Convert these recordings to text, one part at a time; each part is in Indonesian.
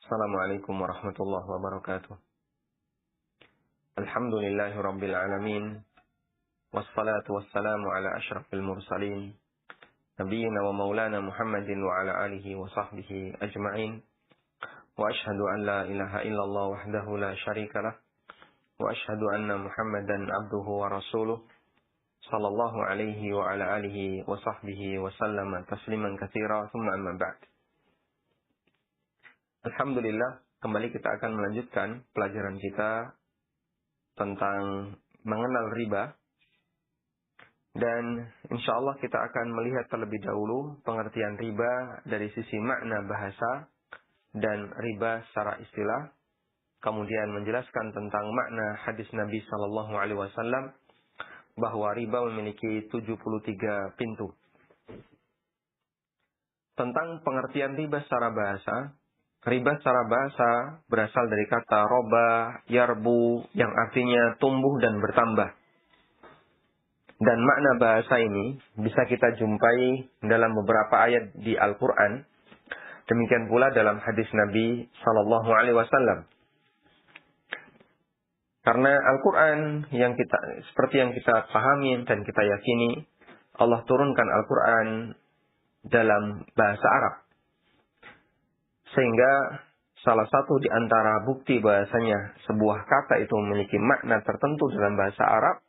Assalamualaikum warahmatullahi wabarakatuh. Alhamdulillahi rabbil alamin. Wassalatu wassalamu ala ashrafil mursalin. Nabiyyina wa maulana Muhammadin wa ala alihi wa sahbihi ajma'in. Wa ashhadu an la ilaha illallah wahdahu la syarika lah. Wa ashhadu anna Muhammadan abduhu wa rasuluh. Sallallahu alaihi wa ala alihi wa sahbihi wa sallama tasliman katsira. Thumma amma ba'd. Alhamdulillah, kembali kita akan melanjutkan pelajaran kita tentang mengenal riba. Dan insya Allah kita akan melihat terlebih dahulu pengertian riba dari sisi makna bahasa dan riba secara istilah. Kemudian menjelaskan tentang makna hadis Nabi SAW bahwa riba memiliki 73 pintu. Tentang pengertian riba secara bahasa, riba secara bahasa berasal dari kata roba, yarbu, yang artinya tumbuh dan bertambah. Dan makna bahasa ini bisa kita jumpai dalam beberapa ayat di Al-Quran. Demikian pula dalam hadis Nabi SAW. Karena Al-Quran seperti yang kita pahami dan kita yakini, Allah turunkan Al-Quran dalam bahasa Arab. Sehingga salah satu di antara bukti bahasanya sebuah kata itu memiliki makna tertentu dalam bahasa Arab,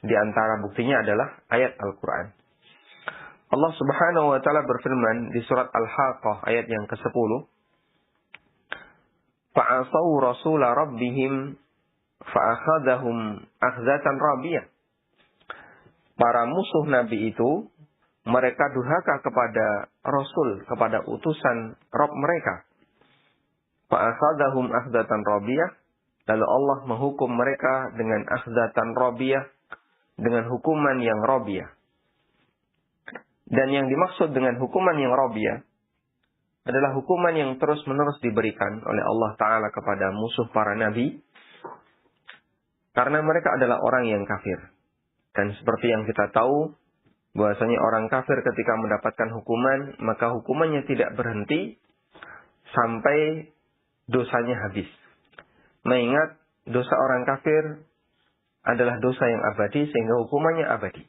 di antara buktinya adalah ayat Al-Quran. Allah Subhanahu wa Ta'ala berfirman di surat Al-Haqqah ayat yang ke-10. Fa'asaw rasula rabbihim fa'akhadahum akhdatan rabiyah. Para musuh Nabi itu, mereka durhaka kepada Rasul, kepada utusan Rabb mereka. Fa'akhadahum akhdatan rabiyah. Lalu Allah menghukum mereka dengan akhdatan rabiyah, dengan hukuman yang rabiyah. Dan yang dimaksud dengan hukuman yang rabiyah adalah hukuman yang terus-menerus diberikan oleh Allah Ta'ala kepada musuh para nabi, karena mereka adalah orang yang kafir. Dan seperti yang kita tahu, bahwasanya orang kafir ketika mendapatkan hukuman, maka hukumannya tidak berhenti sampai dosanya habis. Mengingat dosa orang kafir adalah dosa yang abadi, sehingga hukumannya abadi.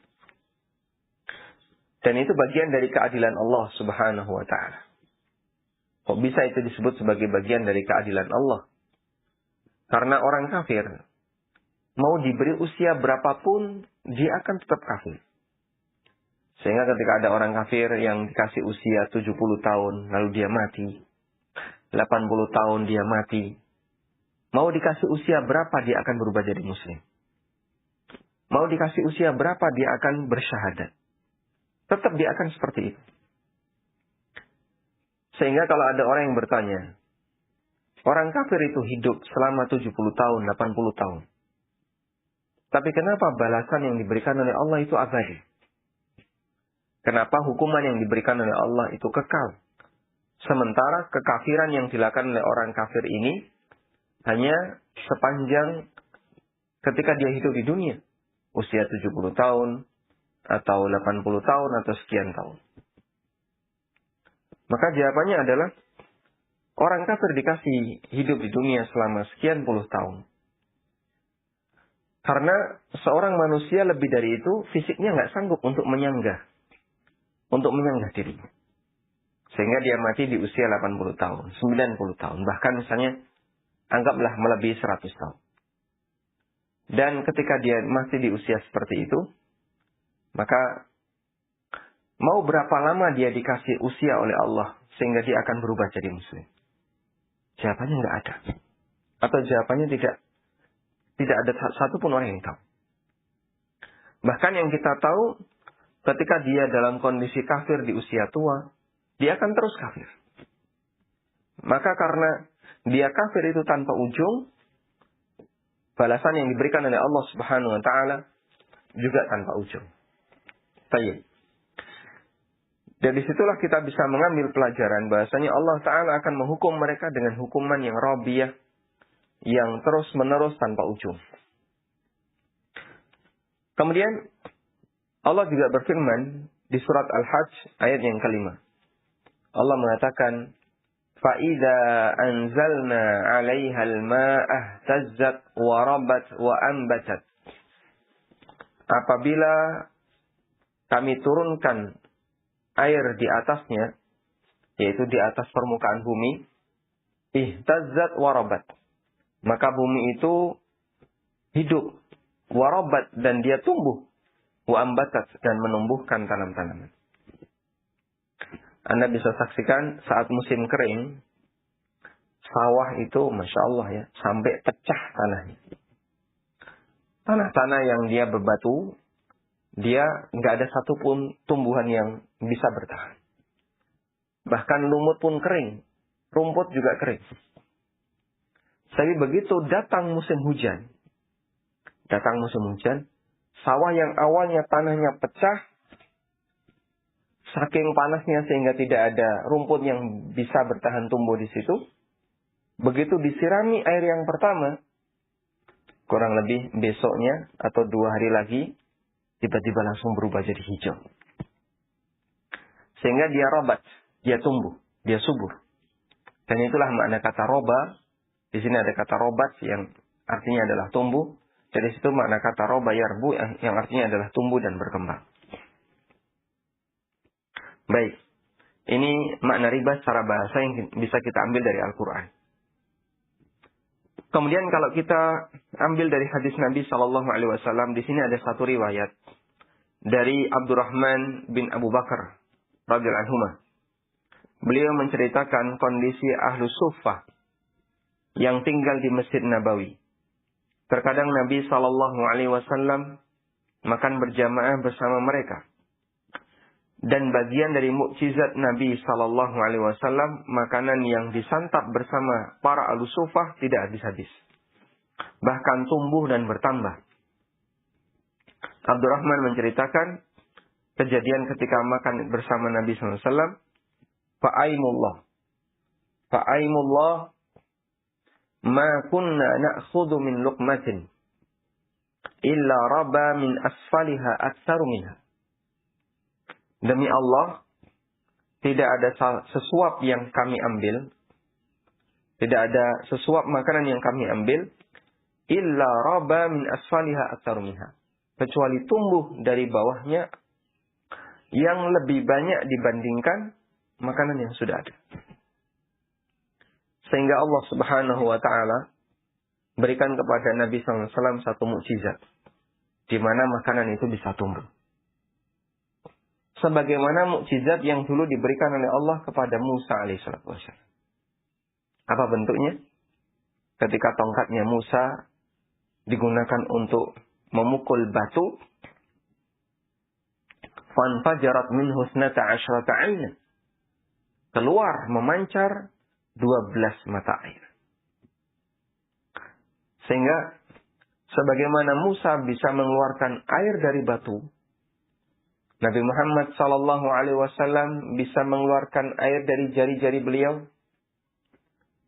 Dan itu bagian dari keadilan Allah Subhanahu wa Ta'ala. Kok bisa itu disebut sebagai bagian dari keadilan Allah? Karena orang kafir, mau diberi usia berapapun, dia akan tetap kafir. Sehingga ketika ada orang kafir yang dikasih usia 70 tahun, lalu dia mati. 80 tahun dia mati. Mau dikasih usia berapa dia akan berubah jadi muslim. Mau dikasih usia berapa dia akan bersyahadat. Tetap dia akan seperti itu. Sehingga kalau ada orang yang bertanya, orang kafir itu hidup selama 70 tahun, 80 tahun. Tapi kenapa balasan yang diberikan oleh Allah itu abadi? Kenapa hukuman yang diberikan oleh Allah itu kekal? Sementara kekafiran yang dilakukan oleh orang kafir ini hanya sepanjang ketika dia hidup di dunia. Usia 70 tahun, atau 80 tahun, atau sekian tahun. Maka jawabannya adalah, orang kafir dikasih hidup di dunia selama sekian puluh tahun. Karena seorang manusia lebih dari itu, fisiknya nggak sanggup untuk menyanggah dirinya. Sehingga dia mati di usia 80 tahun, 90 tahun. Bahkan misalnya, anggaplah melebihi 100 tahun. Dan ketika dia masih di usia seperti itu, maka mau berapa lama dia dikasih usia oleh Allah, sehingga dia akan berubah jadi muslim? Jawabannya nggak ada. Atau jawabannya tidak ada satupun orang yang tahu. Bahkan yang kita tahu, ketika dia dalam kondisi kafir di usia tua, dia akan terus kafir. Maka karena dia kafir itu tanpa ujung, balasan yang diberikan oleh Allah Subhanahu wa Ta'ala juga tanpa ujung. Baik. Dari situlah kita bisa mengambil pelajaran bahasanya Allah Ta'ala akan menghukum mereka dengan hukuman yang rabiyah, yang terus-menerus tanpa ujung. Kemudian Allah juga berfirman di surat Al-Hajj ayat yang kelima. Allah mengatakan, فَإِذَا أَنْزَلْنَا عَلَيْهَا الْمَاءَ اهْتَزَّتْ وَرَبَتْ وَأَنْبَتَتْ. Apabila kami turunkan air di atasnya, yaitu di atas permukaan bumi, ihtazzat warabat, maka bumi itu hidup, warabat, dan dia tumbuh, wa ambatat, dan menumbuhkan tanam-tanaman. Anda bisa saksikan saat musim kering, sawah itu Masya Allah ya, sampai pecah tanahnya. Tanah-tanah yang dia berbatu, dia nggak ada satupun tumbuhan yang bisa bertahan. Bahkan lumut pun kering, rumput juga kering. Tapi begitu datang musim hujan, sawah yang awalnya tanahnya pecah, saking panasnya sehingga tidak ada rumput yang bisa bertahan tumbuh di situ. Begitu disirami air yang pertama, kurang lebih besoknya atau 2 hari lagi, tiba-tiba langsung berubah jadi hijau. Sehingga dia robat, dia tumbuh, dia subur. Dan itulah makna kata roba. Di sini ada kata robat yang artinya adalah tumbuh. Dari situ makna kata roba yarbu yang artinya adalah tumbuh dan berkembang. Baik, ini makna riba secara bahasa yang bisa kita ambil dari Al-Quran. Kemudian kalau kita ambil dari hadis Nabi SAW, di sini ada satu riwayat dari Abdurrahman bin Abu Bakar radhiyallahu anhu. Beliau menceritakan kondisi Ahlus Suffah yang tinggal di Masjid Nabawi. Terkadang Nabi SAW makan berjamaah bersama mereka. Dan bagian dari mukjizat Nabi SAW, makanan yang disantap bersama para Ahlus Suffah tidak habis-habis. Bahkan tumbuh dan bertambah. Abdurrahman menceritakan kejadian ketika makan bersama Nabi SAW. Fa'aimullah ma kunna na'khudhu min luqmatin illa raba min asfaliha aktsaru minha. Demi Allah, tidak ada sesuap yang kami ambil, tidak ada sesuap makanan yang kami ambil, illa raba min asfaliha aktsaru minha, kecuali tumbuh dari bawahnya yang lebih banyak dibandingkan makanan yang sudah ada. Sehingga Allah Subhanahu wa taala berikan kepada Nabi SAW satu mukjizat, di mana makanan itu bisa tumbuh. Sebagaimana mukjizat yang dulu diberikan oleh Allah kepada Musa alaihissalam. Apa bentuknya? Ketika tongkatnya Musa digunakan untuk memukul batu, fanfajarat minhu 12 'ainan. Keluar memancar 12 mata air. Sehingga sebagaimana Musa bisa mengeluarkan air dari batu, Nabi Muhammad SAW bisa mengeluarkan air dari jari-jari beliau,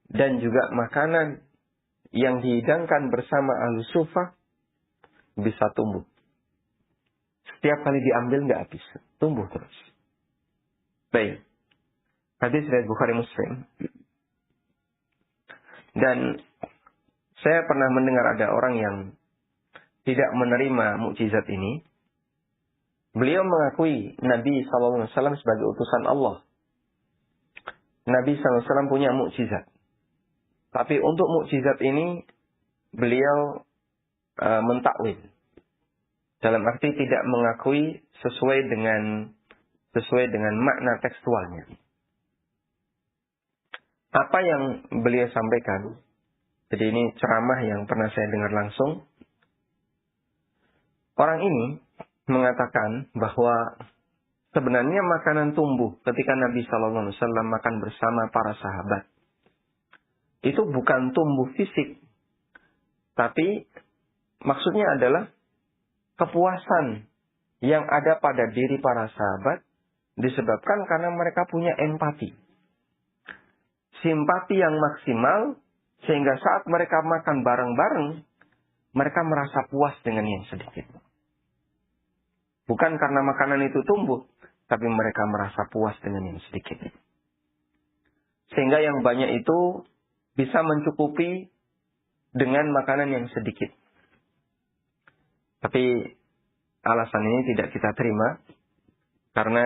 dan juga makanan yang dihidangkan bersama Ahlus Suffah bisa tumbuh. Setiap kali diambil nggak habis, tumbuh terus. Baik, hadis dari Bukhari Muslim. Dan saya pernah mendengar ada orang yang tidak menerima mukjizat ini. Beliau mengakui Nabi SAW sebagai utusan Allah. Nabi SAW punya mukjizat. Tapi untuk mukjizat ini, beliau mentakwil. Dalam arti tidak mengakui sesuai dengan makna tekstualnya. Apa yang beliau sampaikan, jadi ini ceramah yang pernah saya dengar langsung. Orang ini mengatakan bahwa sebenarnya makanan tumbuh ketika Nabi SAW makan bersama para sahabat. Itu bukan tumbuh fisik. Tapi maksudnya adalah kepuasan yang ada pada diri para sahabat disebabkan karena mereka punya empati. Simpati yang maksimal sehingga saat mereka makan bareng-bareng, mereka merasa puas dengan yang sedikit. Bukan karena makanan itu tumbuh, tapi mereka merasa puas dengan yang sedikit. Sehingga yang banyak itu bisa mencukupi dengan makanan yang sedikit. Tapi alasan ini tidak kita terima. Karena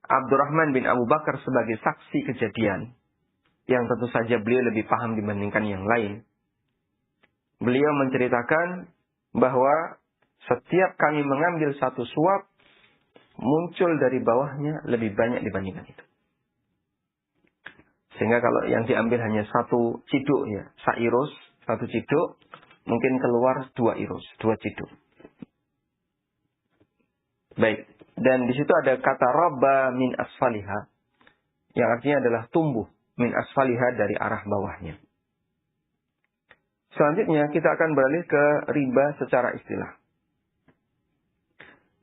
Abdurrahman bin Abu Bakar sebagai saksi kejadian, yang tentu saja beliau lebih paham dibandingkan yang lain. Beliau menceritakan bahwa setiap kami mengambil satu suap, muncul dari bawahnya lebih banyak dibandingkan itu. Sehingga kalau yang diambil hanya satu ciduk ya, sairus, satu ciduk, mungkin keluar 2 irus, 2 ciduk. Baik, dan di situ ada kata rabba min asfaliha, yang artinya adalah tumbuh min asfaliha dari arah bawahnya. Selanjutnya kita akan beralih ke riba secara istilah.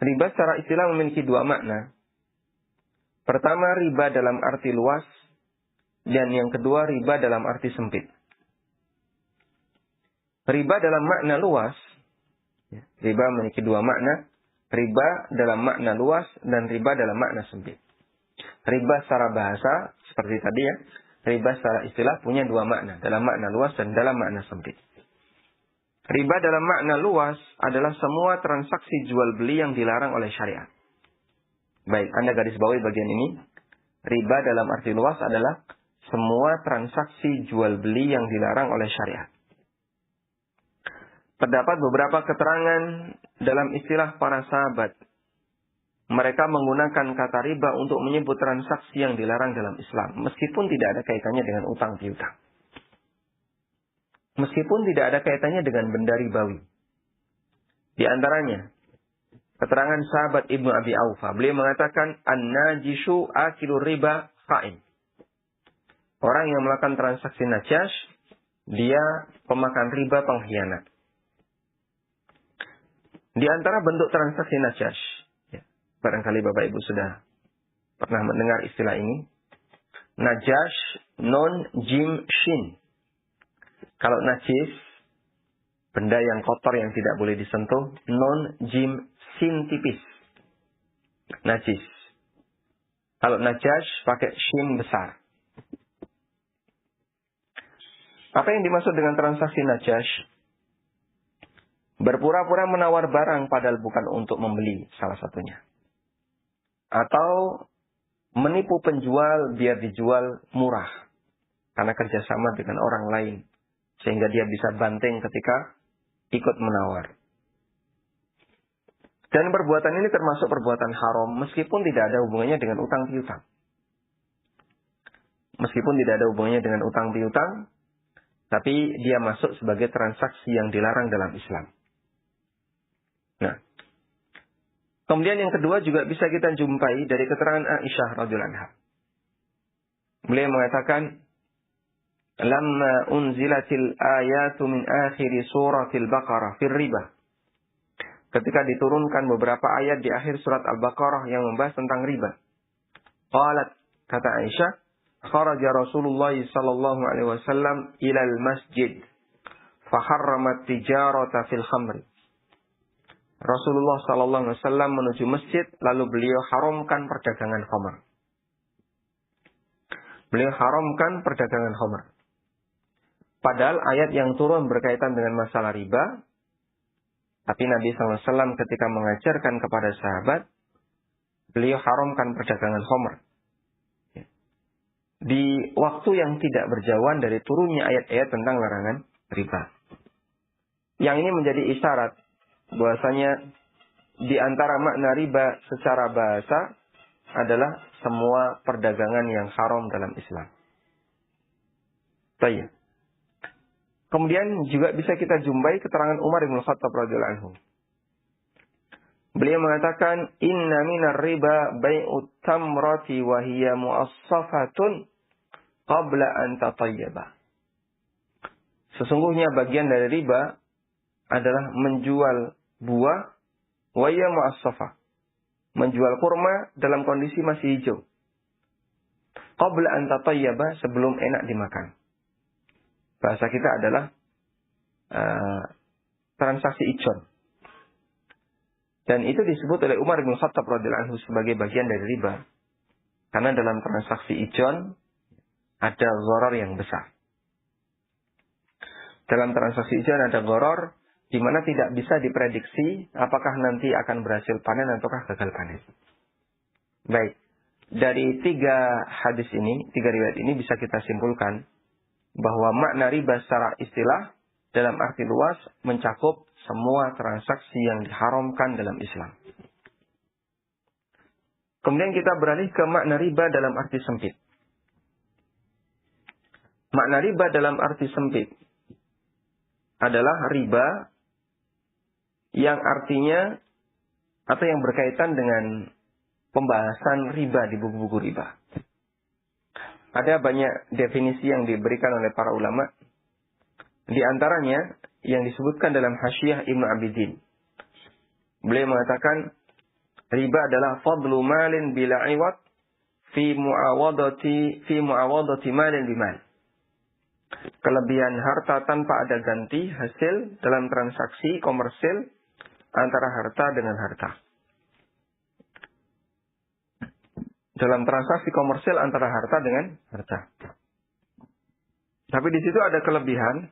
Riba secara istilah memiliki 2 makna. Pertama, riba dalam arti luas, dan yang kedua, riba dalam arti sempit. Riba dalam makna luas, riba memiliki 2 makna. Riba dalam makna luas dan riba dalam makna sempit. Riba secara bahasa, seperti tadi ya, riba secara istilah punya 2 makna. Dalam makna luas dan dalam makna sempit. Riba dalam makna luas adalah semua transaksi jual beli yang dilarang oleh syariat. Baik, Anda garis bawahi bagian ini. Riba dalam arti luas adalah semua transaksi jual beli yang dilarang oleh syariat. Terdapat beberapa keterangan dalam istilah para sahabat. Mereka menggunakan kata riba untuk menyebut transaksi yang dilarang dalam Islam, meskipun tidak ada kaitannya dengan utang piutang. Meskipun tidak ada kaitannya dengan benda ribawi. Di antaranya, keterangan sahabat Ibnu Abi Aufa, beliau mengatakan, an-najishu akilur riba kha'in. Orang yang melakukan transaksi najas, dia pemakan riba pengkhianat. Di antara bentuk transaksi najas, ya, barangkali Bapak Ibu sudah pernah mendengar istilah ini. Najas, non, jim, shin. Kalau najis, benda yang kotor yang tidak boleh disentuh, non, jim, sin tipis. Najis. Kalau najas, pakai shin besar. Apa yang dimaksud dengan transaksi najas? Berpura-pura menawar barang padahal bukan untuk membeli, salah satunya. Atau menipu penjual biar dijual murah. Karena kerjasama dengan orang lain. Sehingga dia bisa banting ketika ikut menawar. Dan perbuatan ini termasuk perbuatan haram meskipun tidak ada hubungannya dengan utang piutang. Meskipun tidak ada hubungannya dengan utang piutang, tapi dia masuk sebagai transaksi yang dilarang dalam Islam. Nah, kemudian yang kedua juga bisa kita jumpai dari keterangan Aisyah radhiyallahu anha. Beliau mengatakan, "Lamma unzilatil ayatu min akhir suratil Baqarah fir riba." Ketika diturunkan beberapa ayat di akhir surat Al-Baqarah yang membahas tentang riba. Qalat, kata Aisyah, kharaja Rasulullah sallallahu alaihi wasallam ilal masjid faharramat tijarata fil khamri. Rasulullah sallallahu alaihi wasallam menuju masjid lalu beliau haramkan perdagangan khamr. Beliau haramkan perdagangan khamr. Padahal ayat yang turun berkaitan dengan masalah riba, tapi Nabi SAW ketika mengajarkan kepada sahabat, beliau haramkan perdagangan khamr. Di waktu yang tidak berjauhan dari turunnya ayat-ayat tentang larangan riba. Yang ini menjadi isyarat bahwasanya di antara makna riba secara bahasa adalah semua perdagangan yang haram dalam Islam. Baik. Kemudian juga bisa kita jumpai keterangan Umar bin Khattab radhiyallahu anhu. Beliau mengatakan, "Inna minar riba bai'ut tamrati wa hiya mu'assafatun qabla an tatayyaba." Sesungguhnya bagian dari riba adalah menjual buah wa hiya mu'assafah. Menjual kurma dalam kondisi masih hijau. Qabla an tatayyaba, sebelum enak dimakan. Bahasa kita adalah transaksi ijon. Dan itu disebut oleh Umar bin Khattab radhiyallahu anhu sebagai bagian dari riba. Karena dalam transaksi ijon, ada gharar yang besar. Dalam transaksi ijuan ada gharar di mana tidak bisa diprediksi apakah nanti akan berhasil panen ataukah gagal panen. Baik, dari 3 hadis ini, 3 riwayat ini bisa kita simpulkan bahwa makna riba secara istilah dalam arti luas mencakup semua transaksi yang diharamkan dalam Islam. Kemudian kita beralih ke makna riba dalam arti sempit. Makna riba dalam arti sempit adalah riba yang artinya atau yang berkaitan dengan pembahasan riba di buku-buku riba. Ada banyak definisi yang diberikan oleh para ulama. Di antaranya yang disebutkan dalam Hasyiah Ibnu Abidin. Beliau mengatakan riba adalah fadlu malin bila iwad fi muawadati malin bimal. Kelebihan harta tanpa ada ganti hasil dalam transaksi komersil antara harta dengan harta. Dalam transaksi komersil antara harta dengan harta. Tapi di situ ada kelebihan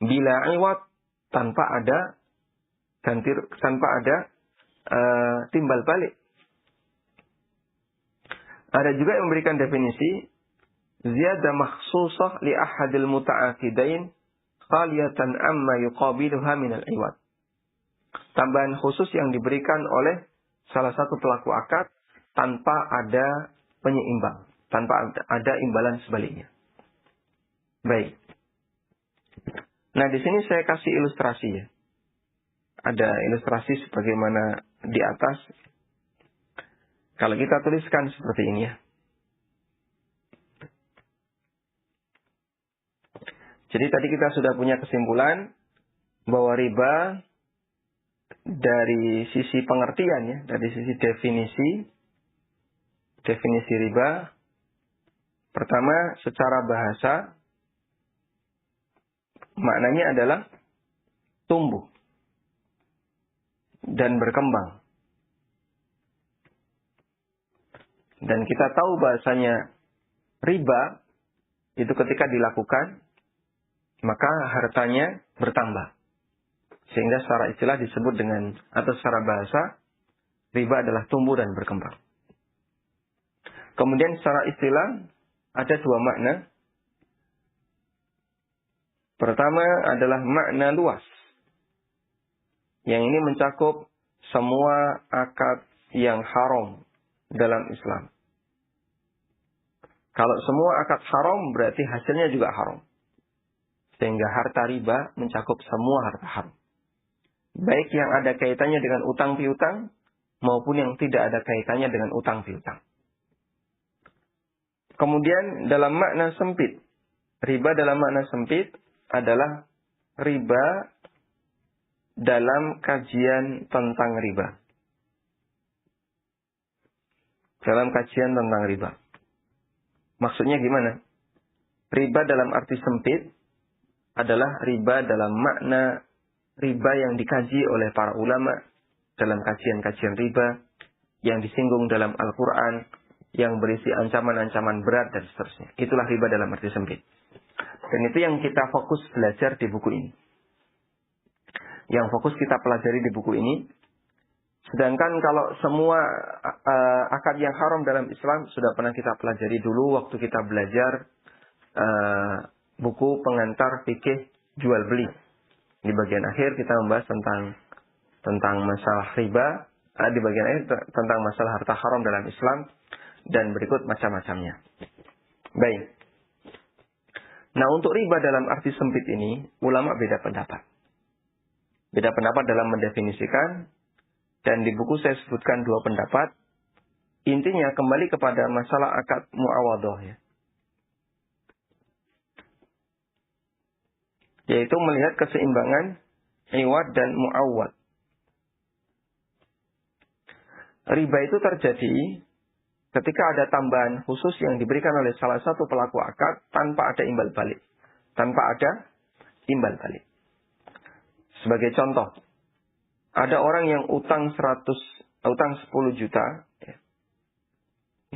bila iwad tanpa ada ganti, tanpa ada timbal balik. Ada juga yang memberikan definisi ziyadah makhsusah li ahadil muta'aqidain khaliyatan amma yuqabiluha minal iwad. Tambahan khusus yang diberikan oleh salah satu pelaku akad tanpa ada penyeimbang, tanpa ada imbalan sebaliknya. Baik. Nah, di sini saya kasih ilustrasi ya. Ada ilustrasi sebagaimana di atas. Kalau kita tuliskan seperti ini ya. Jadi tadi kita sudah punya kesimpulan bahwa riba dari sisi pengertian ya, dari sisi definisi riba. Pertama, secara bahasa maknanya adalah tumbuh dan berkembang. Dan kita tahu bahasanya riba itu ketika dilakukan maka hartanya bertambah. Sehingga secara istilah disebut dengan, atau secara bahasa, riba adalah tumbuh dan berkembang. Kemudian secara istilah ada 2 makna. Pertama adalah makna luas. Yang ini mencakup semua akad yang haram dalam Islam. Kalau semua akad haram berarti hasilnya juga haram. Sehingga harta riba mencakup semua harta haram. Baik yang ada kaitannya dengan utang piutang maupun yang tidak ada kaitannya dengan utang piutang. Kemudian dalam makna sempit, riba dalam makna sempit adalah riba dalam kajian tentang riba. Dalam kajian tentang riba. Maksudnya gimana? Riba dalam arti sempit adalah riba dalam makna riba yang dikaji oleh para ulama dalam kajian-kajian riba yang disinggung dalam Al-Quran, yang berisi ancaman-ancaman berat dan seterusnya. Itulah riba dalam arti sempit. Dan itu yang kita fokus belajar di buku ini. Yang fokus kita pelajari di buku ini. Sedangkan kalau semua akad yang haram dalam Islam sudah pernah kita pelajari dulu waktu kita belajar buku pengantar fikih jual beli. Di bagian akhir kita membahas tentang masalah riba. Di bagian akhir tentang masalah harta haram dalam Islam. Dan berikut macam-macamnya. Baik. Nah, untuk riba dalam arti sempit ini, ulama beda pendapat. Beda pendapat dalam mendefinisikan. Dan di buku saya sebutkan 2 pendapat. Intinya kembali kepada masalah akad muawadhah ya. Yaitu melihat keseimbangan iwad dan muawwad. Riba itu terjadi ketika ada tambahan khusus yang diberikan oleh salah satu pelaku akad tanpa ada imbal balik. Tanpa ada imbal balik. Sebagai contoh, ada orang yang utang 10 juta. Ya.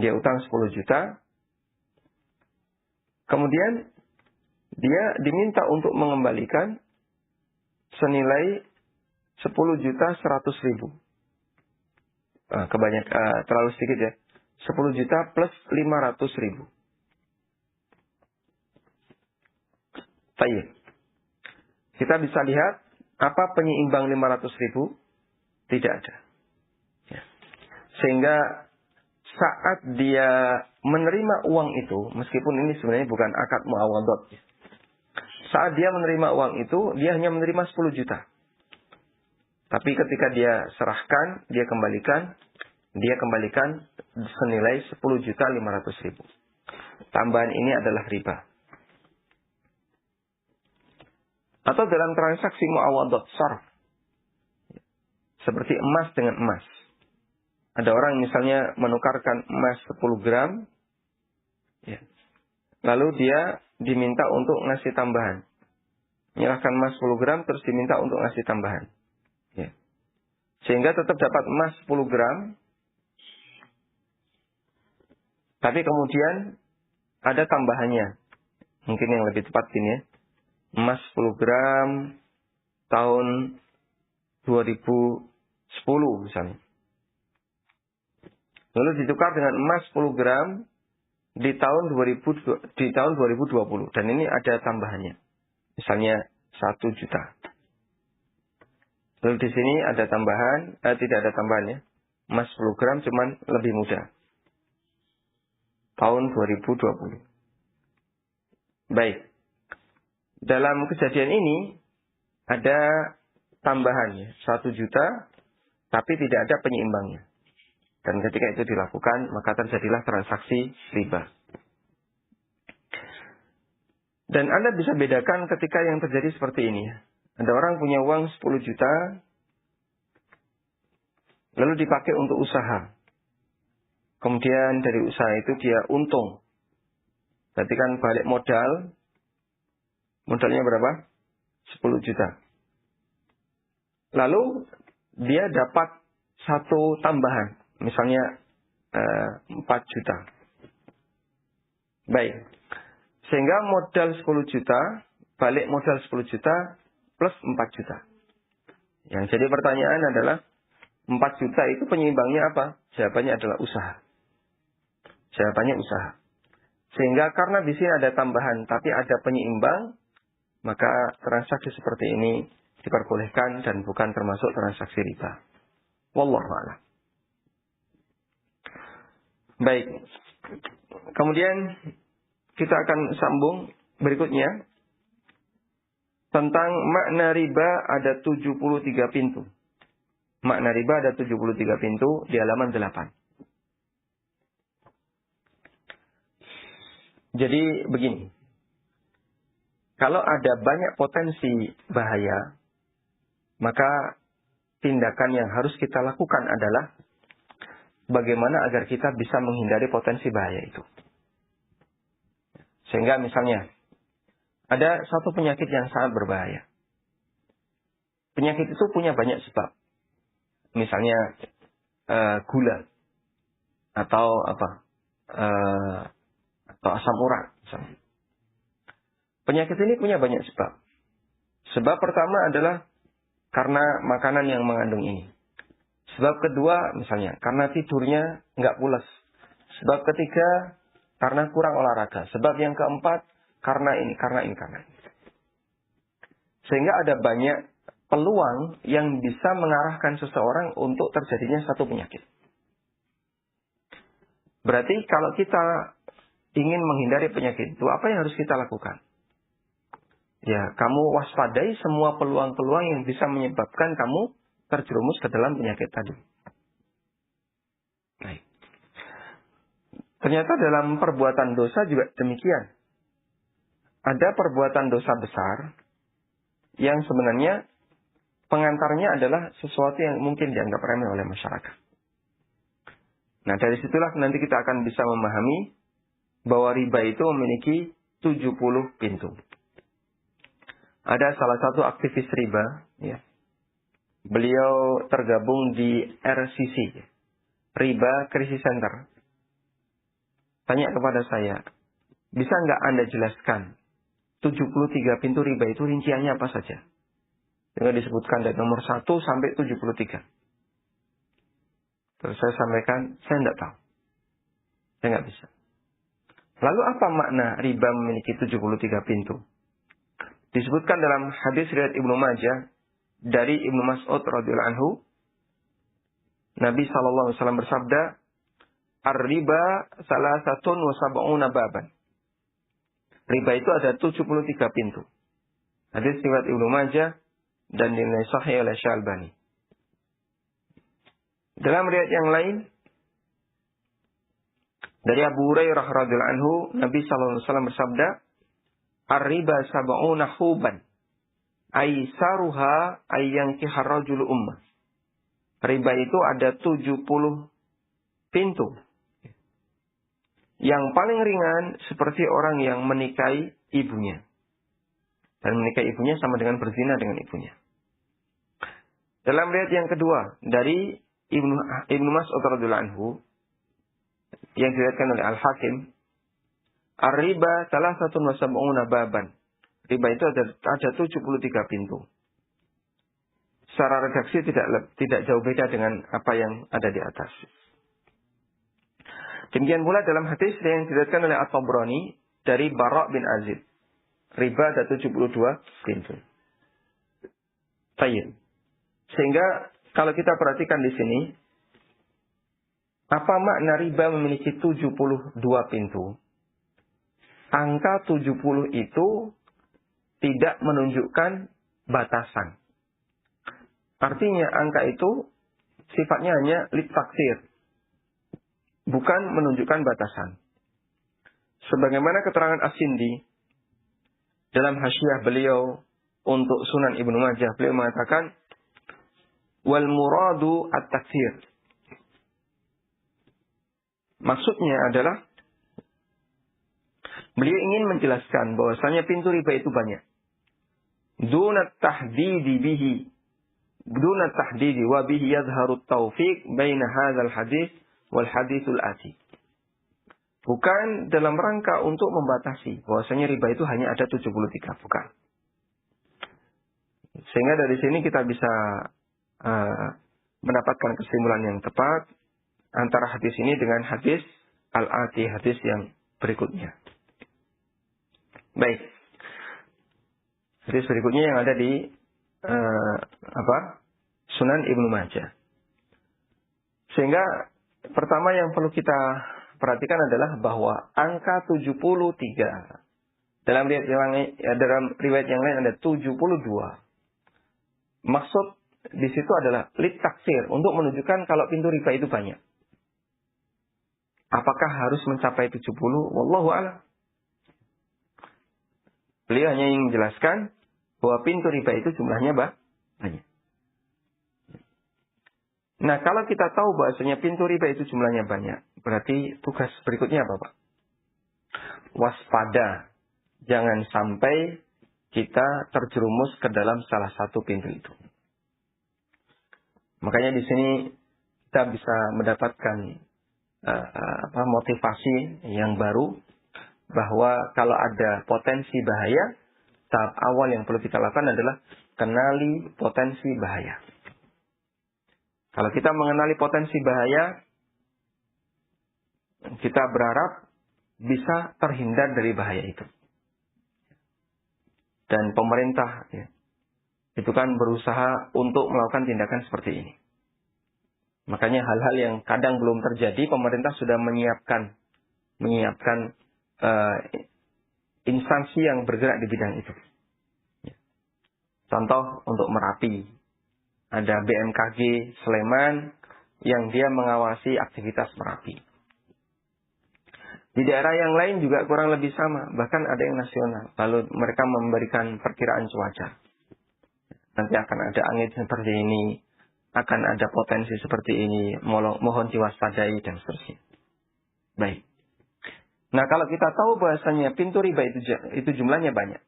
Dia utang 10 juta. Kemudian dia diminta untuk mengembalikan senilai 10.100.000. Terlalu sedikit ya. 10 juta plus 500.000. Baik. Kita bisa lihat apa penyeimbang 500.000? Tidak ada. Ya. Sehingga saat dia menerima uang itu, meskipun ini sebenarnya bukan akad muawadhat. Saat dia menerima uang itu, dia hanya menerima 10 juta. Tapi ketika dia serahkan, dia kembalikan senilai 10.500.000. Tambahan ini adalah riba. Atau dalam transaksi muawadhat sharf. Seperti emas dengan emas. Ada orang misalnya menukarkan emas 10 gram. Ya. Lalu dia diminta untuk ngasih tambahan. Menyerahkan emas 10 gram terus diminta untuk ngasih tambahan. Ya. Sehingga tetap dapat emas 10 gram. Tapi kemudian ada tambahannya. Mungkin yang lebih tepat gini ya. Emas 10 gram tahun 2010 misalnya. Lalu ditukar dengan emas 10 gram di tahun 2020. Dan ini ada tambahannya. Misalnya 1 juta. Lalu di sini ada tambahan, tidak ada tambahannya. Emas 10 gram cuman lebih mudah. Tahun 2020. Baik. Dalam kejadian ini ada tambahannya 1 juta tapi tidak ada penyeimbangnya. Dan ketika itu dilakukan maka terjadilah transaksi riba. Dan Anda bisa bedakan ketika yang terjadi seperti ini. Ada orang punya uang 10 juta lalu dipakai untuk usaha. Kemudian dari usaha itu dia untung. Berarti kan balik modal. Modalnya berapa? 10 juta. Lalu dia dapat satu tambahan. Misalnya 4 juta. Baik. Sehingga modal 10 juta, balik modal 10 juta plus 4 juta. Yang jadi pertanyaan adalah 4 juta itu penyeimbangnya apa? Jawabannya adalah usaha. Jawabannya usaha. Sehingga karena di sini ada tambahan tapi ada penyeimbang, maka transaksi seperti ini diperbolehkan dan bukan termasuk transaksi riba. Wallahu a'lam. Baik. Kemudian kita akan sambung berikutnya tentang makna riba ada 73 pintu. Makna riba ada 73 pintu di halaman 8. Jadi begini. Kalau ada banyak potensi bahaya, maka tindakan yang harus kita lakukan adalah bagaimana agar kita bisa menghindari potensi bahaya itu. Sehingga misalnya, ada satu penyakit yang sangat berbahaya. Penyakit itu punya banyak sebab. Misalnya gula atau atau asam urat misalnya. Penyakit ini punya banyak sebab. Sebab pertama adalah karena makanan yang mengandung ini. Sebab kedua misalnya karena tidurnya nggak pulas. Sebab ketiga karena kurang olahraga. Sebab yang keempat karena ini. Sehingga ada banyak peluang yang bisa mengarahkan seseorang untuk terjadinya satu penyakit. Berarti kalau kita ingin menghindari penyakit itu, apa yang harus kita lakukan? Ya, kamu waspadai semua peluang-peluang yang bisa menyebabkan kamu terjerumus ke dalam penyakit tadi. Baik. Ternyata dalam perbuatan dosa juga demikian. Ada perbuatan dosa besar yang sebenarnya pengantarnya adalah sesuatu yang mungkin dianggap remeh oleh masyarakat. Nah, dari situlah nanti kita akan bisa memahami bahwa riba itu memiliki 70 pintu. Ada salah satu aktivis riba, ya. Beliau tergabung di RCC, Riba Crisis Center. Tanya kepada saya, bisa nggak Anda jelaskan 73 pintu riba itu rinciannya apa saja? Sehingga disebutkan dari nomor 1 sampai 73. Terus saya sampaikan, saya tidak tahu. Saya nggak bisa. Lalu apa makna riba memiliki 73 pintu? Disebutkan dalam hadis riwayat Ibnu Majah dari Ibnu Mas'ud radhiyallahu anhu, Nabi SAW bersabda, "Ar-riba salasatun wa sab'una baban." Riba itu ada 73 pintu. Hadis riwayat Ibnu Majah dan dinilai sahih oleh Syalbani. Dalam riwayat yang lain dari Abu Hurairah radhiyallahu anhu, Nabi SAW bersabda, "Ar-riba sab'una huban, aisaruha ayyankiha rajul ummah." Riba itu ada 70 pintu. Yang paling ringan seperti orang yang menikahi ibunya. Dan menikahi ibunya sama dengan berzina dengan ibunya. Dalam riwayat yang kedua dari Ibnu Mas'ud radhiyallahu anhu yang diriwayatkan oleh Al-Hakim, "Ar-riba salasatun wa sab'una baban." Riba itu ada 73 pintu. Secara redaksi tidak jauh beda dengan apa yang ada di atas. Demikian pula dalam hadis yang diriwayatkan oleh At-Tabrani dari Bara' bin Azib. Riba ada 72 pintu. Baik. Sehingga kalau kita perhatikan di sini, apa makna riba memiliki 72 pintu? Angka 70 itu tidak menunjukkan batasan. Artinya angka itu sifatnya hanya litaksir, bukan menunjukkan batasan. Sebagaimana keterangan As-Sindi dalam hasyiah beliau untuk Sunan Ibnu Majah, beliau mengatakan, "Wal muradu at-taksir." Maksudnya adalah beliau ingin menjelaskan bahwasanya pintu riba itu banyak. Dunat tahdidi bihi. Dunat tahdidi wa bihi yadharu taufiq baina hadzal hadis wal hadisul ati. Bukan dalam rangka untuk membatasi bahwasanya riba itu hanya ada 73, bukan. Sehingga dari sini kita bisa mendapatkan kesimpulan yang tepat antara hadis ini dengan hadis al-ati, hadis yang berikutnya. Baik. Hadis berikutnya yang ada di Sunan Ibnu Majah. Sehingga pertama yang perlu kita perhatikan adalah bahwa angka 73 dalam riwayat yang lain ada 72. Maksud di situ adalah litaksir, untuk menunjukkan kalau pintu riba itu banyak. Apakah harus mencapai 70? Wallahu a'lam. Beliau hanya ingin menjelaskan bahwa pintu riba itu jumlahnya banyak. Nah, kalau kita tahu bahasanya pintu riba itu jumlahnya banyak, berarti tugas berikutnya apa, Pak? Waspada. Jangan sampai kita terjerumus ke dalam salah satu pintu itu. Makanya di sini kita bisa mendapatkan motivasi yang baru, bahwa kalau ada potensi bahaya, tahap awal yang perlu kita lakukan adalah kenali potensi bahaya. Kalau kita mengenali potensi bahaya, kita berharap bisa terhindar dari bahaya itu. Dan pemerintah itu kan berusaha untuk melakukan tindakan seperti ini. Makanya hal-hal yang kadang belum terjadi, pemerintah sudah menyiapkan instansi yang bergerak di bidang itu. Contoh untuk Merapi, ada BMKG Sleman yang dia mengawasi aktivitas Merapi. Di daerah yang lain juga kurang lebih sama, bahkan ada yang nasional. Lalu mereka memberikan perkiraan cuaca. Nanti akan ada angin seperti ini, akan ada potensi seperti ini, mohon diwaspadai dan seterusnya. Baik. Nah, kalau kita tahu bahasanya pintu riba itu jumlahnya banyak,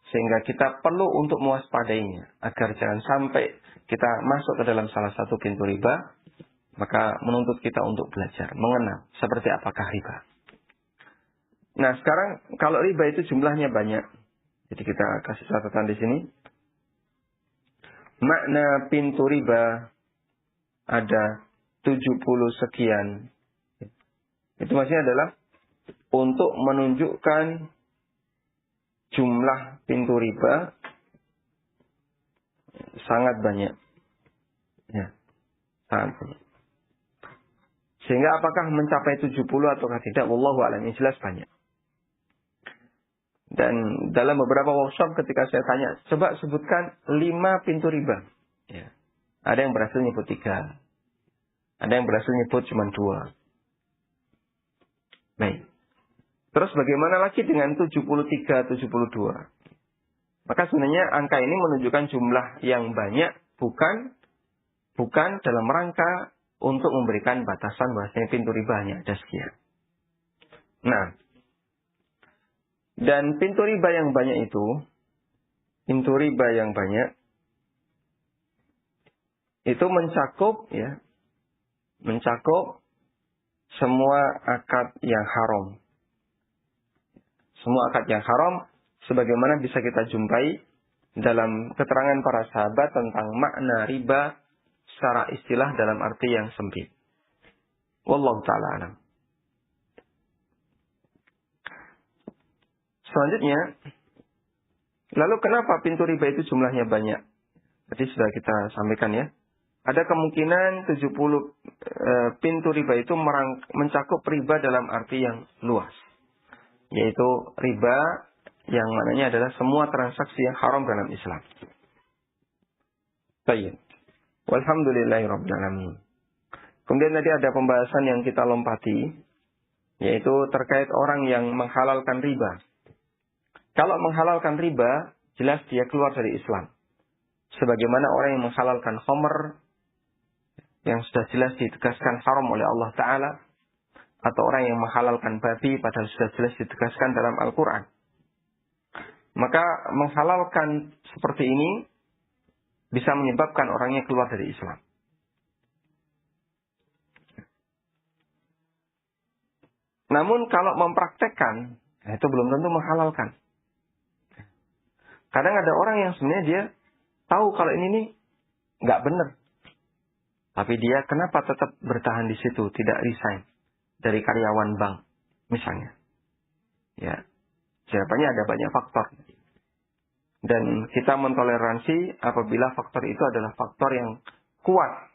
sehingga kita perlu untuk mewaspadainya agar jangan sampai kita masuk ke dalam salah satu pintu riba, maka menuntut kita untuk belajar, mengenal seperti apakah riba. Nah, sekarang kalau riba itu jumlahnya banyak. Jadi kita kasih catatan di sini. Makna pintu riba ada 70 sekian. Itu maksudnya adalah untuk menunjukkan jumlah pintu riba sangat banyak. Ya, sangat banyak. Sehingga apakah mencapai 70 ataukah tidak, wallahu a'lam, yang jelas banyak. Dan dalam beberapa workshop ketika saya tanya, coba sebutkan 5 pintu riba. Ya. Ada yang berhasil nyebut 3. Ada yang berhasil nyebut cuma 2. Baik. Terus bagaimana lagi dengan 73, 72? Maka sebenarnya angka ini menunjukkan jumlah yang banyak, bukan dalam rangka untuk memberikan batasan bahwasanya pintu riba hanya ada sekian. Nah, dan pintu riba yang banyak itu, itu mencakup semua akad yang haram. Semua akad yang haram, sebagaimana bisa kita jumpai dalam keterangan para sahabat tentang makna riba secara istilah dalam arti yang sempit. Wallahu ta'ala alam. Selanjutnya, lalu kenapa pintu riba itu jumlahnya banyak? Tadi sudah kita sampaikan ya. Ada kemungkinan 70 pintu riba itu mencakup riba dalam arti yang luas. Yaitu riba yang maknanya adalah semua transaksi yang haram dalam Islam. Baik. Walhamdulillahirabbil alamin. Kemudian tadi ada pembahasan yang kita lompati, yaitu terkait orang yang menghalalkan riba. Kalau menghalalkan riba, jelas dia keluar dari Islam. Sebagaimana orang yang menghalalkan khamr, yang sudah jelas ditegaskan haram oleh Allah Ta'ala, atau orang yang menghalalkan babi, padahal sudah jelas ditegaskan dalam Al-Quran. Maka menghalalkan seperti ini, bisa menyebabkan orangnya keluar dari Islam. Namun kalau mempraktekkan, itu belum tentu menghalalkan. Kadang ada orang yang sebenarnya dia tahu kalau ini nih nggak benar. Tapi dia kenapa tetap bertahan di situ, tidak resign dari karyawan bank misalnya. Ya, jawabannya ada banyak faktor. Dan kita mentoleransi apabila faktor itu adalah faktor yang kuat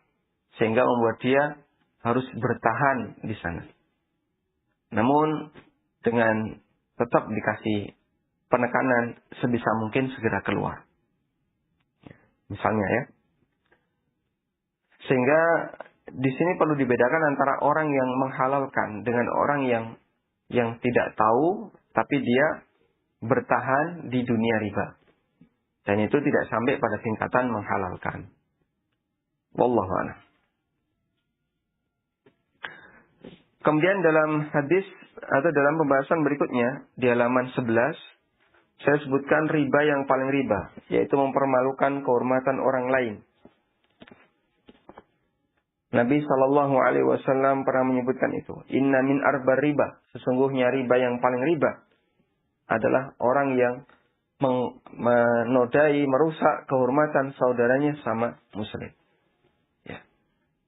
sehingga membuat dia harus bertahan di sana. Namun dengan tetap dikasih penekanan sebisa mungkin segera keluar. Misalnya ya. Sehingga di sini perlu dibedakan antara orang yang menghalalkan dengan orang yang tidak tahu tapi dia bertahan di dunia riba. Dan itu tidak sampai pada tingkatan menghalalkan. Wallahu a'lam. Kemudian dalam hadis atau dalam pembahasan berikutnya di halaman 11 saya sebutkan riba yang paling riba, yaitu mempermalukan kehormatan orang lain. Nabi SAW pernah menyebutkan itu. Inna min arba riba. Sesungguhnya riba yang paling riba adalah orang yang menodai, merusak kehormatan saudaranya sama muslim. Ya.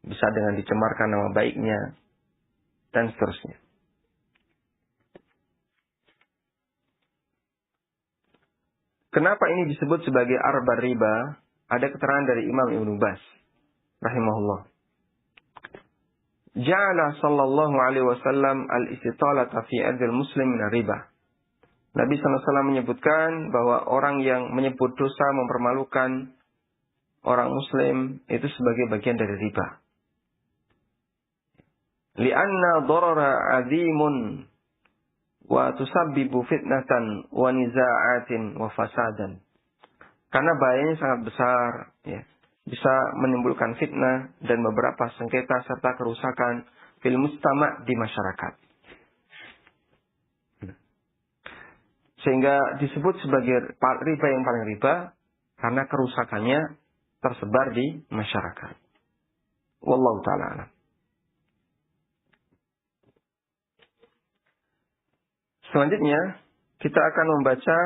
Bisa dengan dicemarkan nama baiknya dan seterusnya. Kenapa ini disebut sebagai arba riba? Ada keterangan dari Imam Ibnu Baz rahimahullah. Ja'ala sallallahu alaihi wasallam al-istitalata fi ardil muslim min riba. Nabi SAW menyebutkan bahwa orang yang menyebut dosa mempermalukan orang muslim itu sebagai bagian dari riba. Li'anna darara 'azimun wa tusabbibu fitnatan wa niza'atin wa fasadan. Karena bahayanya sangat besar, ya. Bisa menimbulkan fitnah dan beberapa sengketa serta kerusakan fil mujtama' di masyarakat. Sehingga disebut sebagai riba yang paling riba karena kerusakannya tersebar di masyarakat. Wallahu ta'ala alam. Selanjutnya, kita akan membaca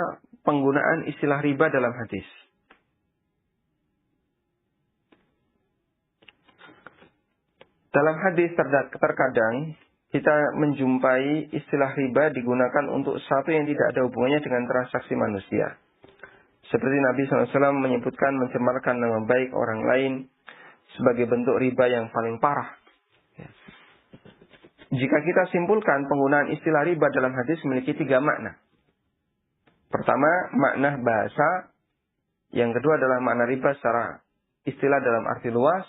penggunaan istilah riba dalam hadis. Dalam hadis terkadang kita menjumpai istilah riba digunakan untuk sesuatu yang tidak ada hubungannya dengan transaksi manusia. Seperti Nabi SAW menyebutkan mencemarkan nama baik orang lain sebagai bentuk riba yang paling parah. Jika kita simpulkan, penggunaan istilah riba dalam hadis memiliki 3 makna. Pertama, makna bahasa. Yang kedua adalah makna riba secara istilah dalam arti luas.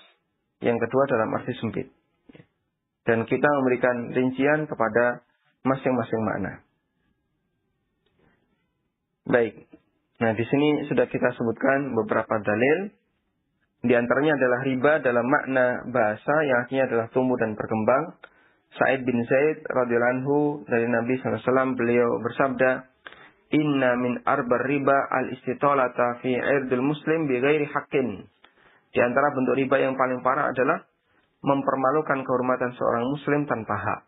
Yang kedua dalam arti sempit. Dan kita memberikan rincian kepada masing-masing makna. Baik. Nah, di sini sudah kita sebutkan beberapa dalil. Di antaranya adalah riba dalam makna bahasa yang artinya adalah tumbuh dan berkembang. Sa'id bin Zaid radhiyallahu anhu dari Nabi SAW, beliau bersabda, "Inna min arbar riba al-istitalata fi 'irdil muslim bi ghairi haqqin." Di antara bentuk riba yang paling parah adalah mempermalukan kehormatan seorang muslim tanpa hak.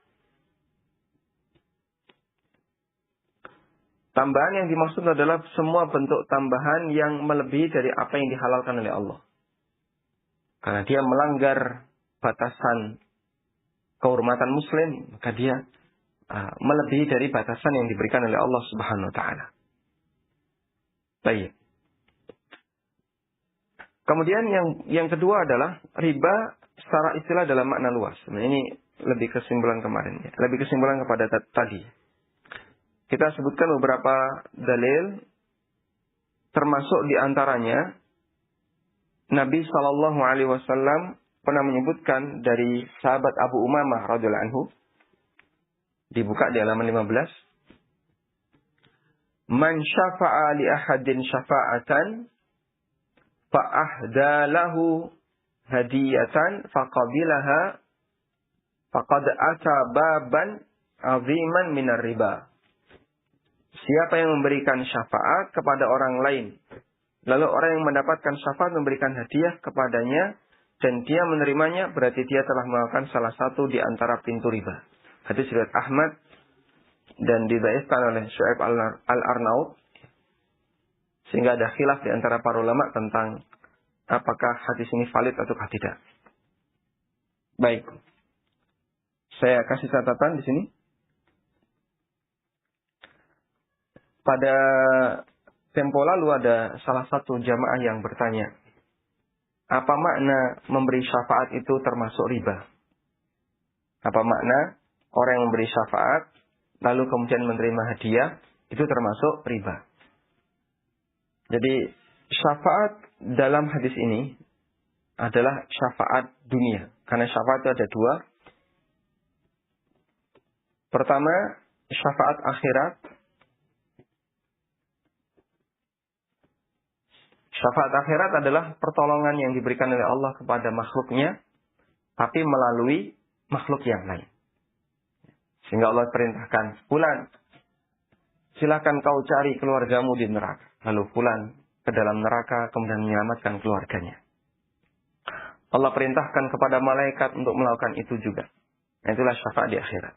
Tambahan yang dimaksud adalah semua bentuk tambahan yang melebihi dari apa yang dihalalkan oleh Allah. Karena dia melanggar batasan kehormatan muslim, maka dia melebihi dari batasan yang diberikan oleh Allah Subhanahu wa taala. Baik. Kemudian yang kedua adalah riba secara istilah dalam makna luas. Nah, ini lebih kesimpulan kemarin ya. Lebih kesimpulan kepada tadi. Kita sebutkan beberapa dalil, termasuk di antaranya Nabi Shallallahu Alaihi Wasallam pernah menyebutkan dari sahabat Abu Umamah radhiyallahu anhu, dibuka di halaman 15. Man syafa'a li ahadin syafa'atan fa ahda lahu hadiyatan faqabilaha faqad ata baban aziman minar riba. Siapa yang memberikan syafaat kepada orang lain, lalu orang yang mendapatkan syafaat memberikan hadiah kepadanya dan dia menerimanya, berarti dia telah melakukan salah satu di antara pintu riba. Hadis riwayat Ahmad dan didhaifkan oleh Syu'aib al-Arnaud, sehingga ada khilaf di antara para ulama tentang apakah hadis ini valid ataukah tidak. Baik. Saya kasih catatan di sini. Pada tempo lalu ada salah satu jamaah yang bertanya, apa makna memberi syafaat itu termasuk riba? Apa makna orang yang memberi syafaat lalu kemudian menerima hadiah itu termasuk riba? Jadi syafaat dalam hadis ini adalah syafaat dunia. Karena syafaat itu ada 2. Pertama, syafaat akhirat. Syafaat akhirat adalah pertolongan yang diberikan oleh Allah kepada makhluknya, tapi melalui makhluk yang lain. Sehingga Allah perintahkan, fulan, silakan kau cari keluargamu di neraka. Lalu fulan ke dalam neraka, kemudian menyelamatkan keluarganya. Allah perintahkan kepada malaikat untuk melakukan itu juga. Nah, itulah syafaat di akhirat.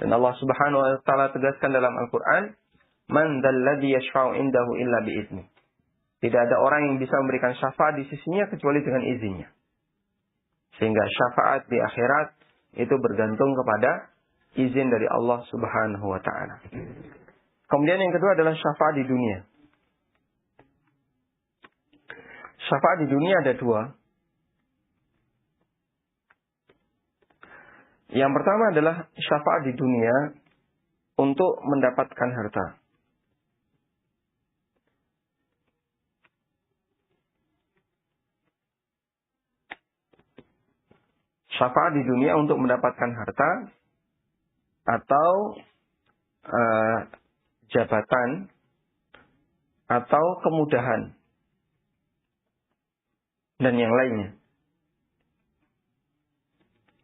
Dan Allah Subhanahu wa taala tegaskan dalam Al-Qur'an, "Man dzalladzi yashfa'u indahu illa bi'idznih." Tidak ada orang yang bisa memberikan syafaat di sisinya kecuali dengan izinnya. Sehingga syafaat di akhirat itu bergantung kepada izin dari Allah Subhanahu wa taala. Kemudian yang kedua adalah syafaat di dunia. Syafaat di dunia ada 2. Yang pertama adalah syafaat di dunia untuk mendapatkan harta. Syafaat di dunia untuk mendapatkan harta atau jabatan atau kemudahan dan yang lainnya.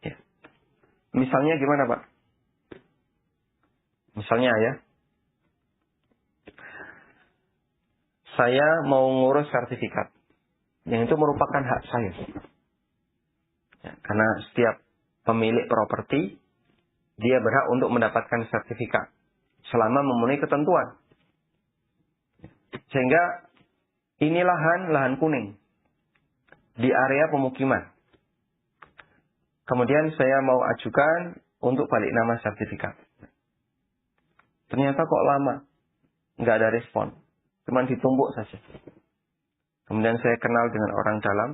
Ya. Misalnya gimana, Pak? Misalnya ya, saya mau ngurus sertifikat, yang itu merupakan hak saya. Ya, karena setiap pemilik properti dia berhak untuk mendapatkan sertifikat. selama memenuhi ketentuan. Sehingga ini lahan kuning di area pemukiman. Kemudian saya mau ajukan untuk balik nama sertifikat. Ternyata kok lama, nggak ada respon, cuma ditumpuk saja. Kemudian saya kenal dengan orang dalam,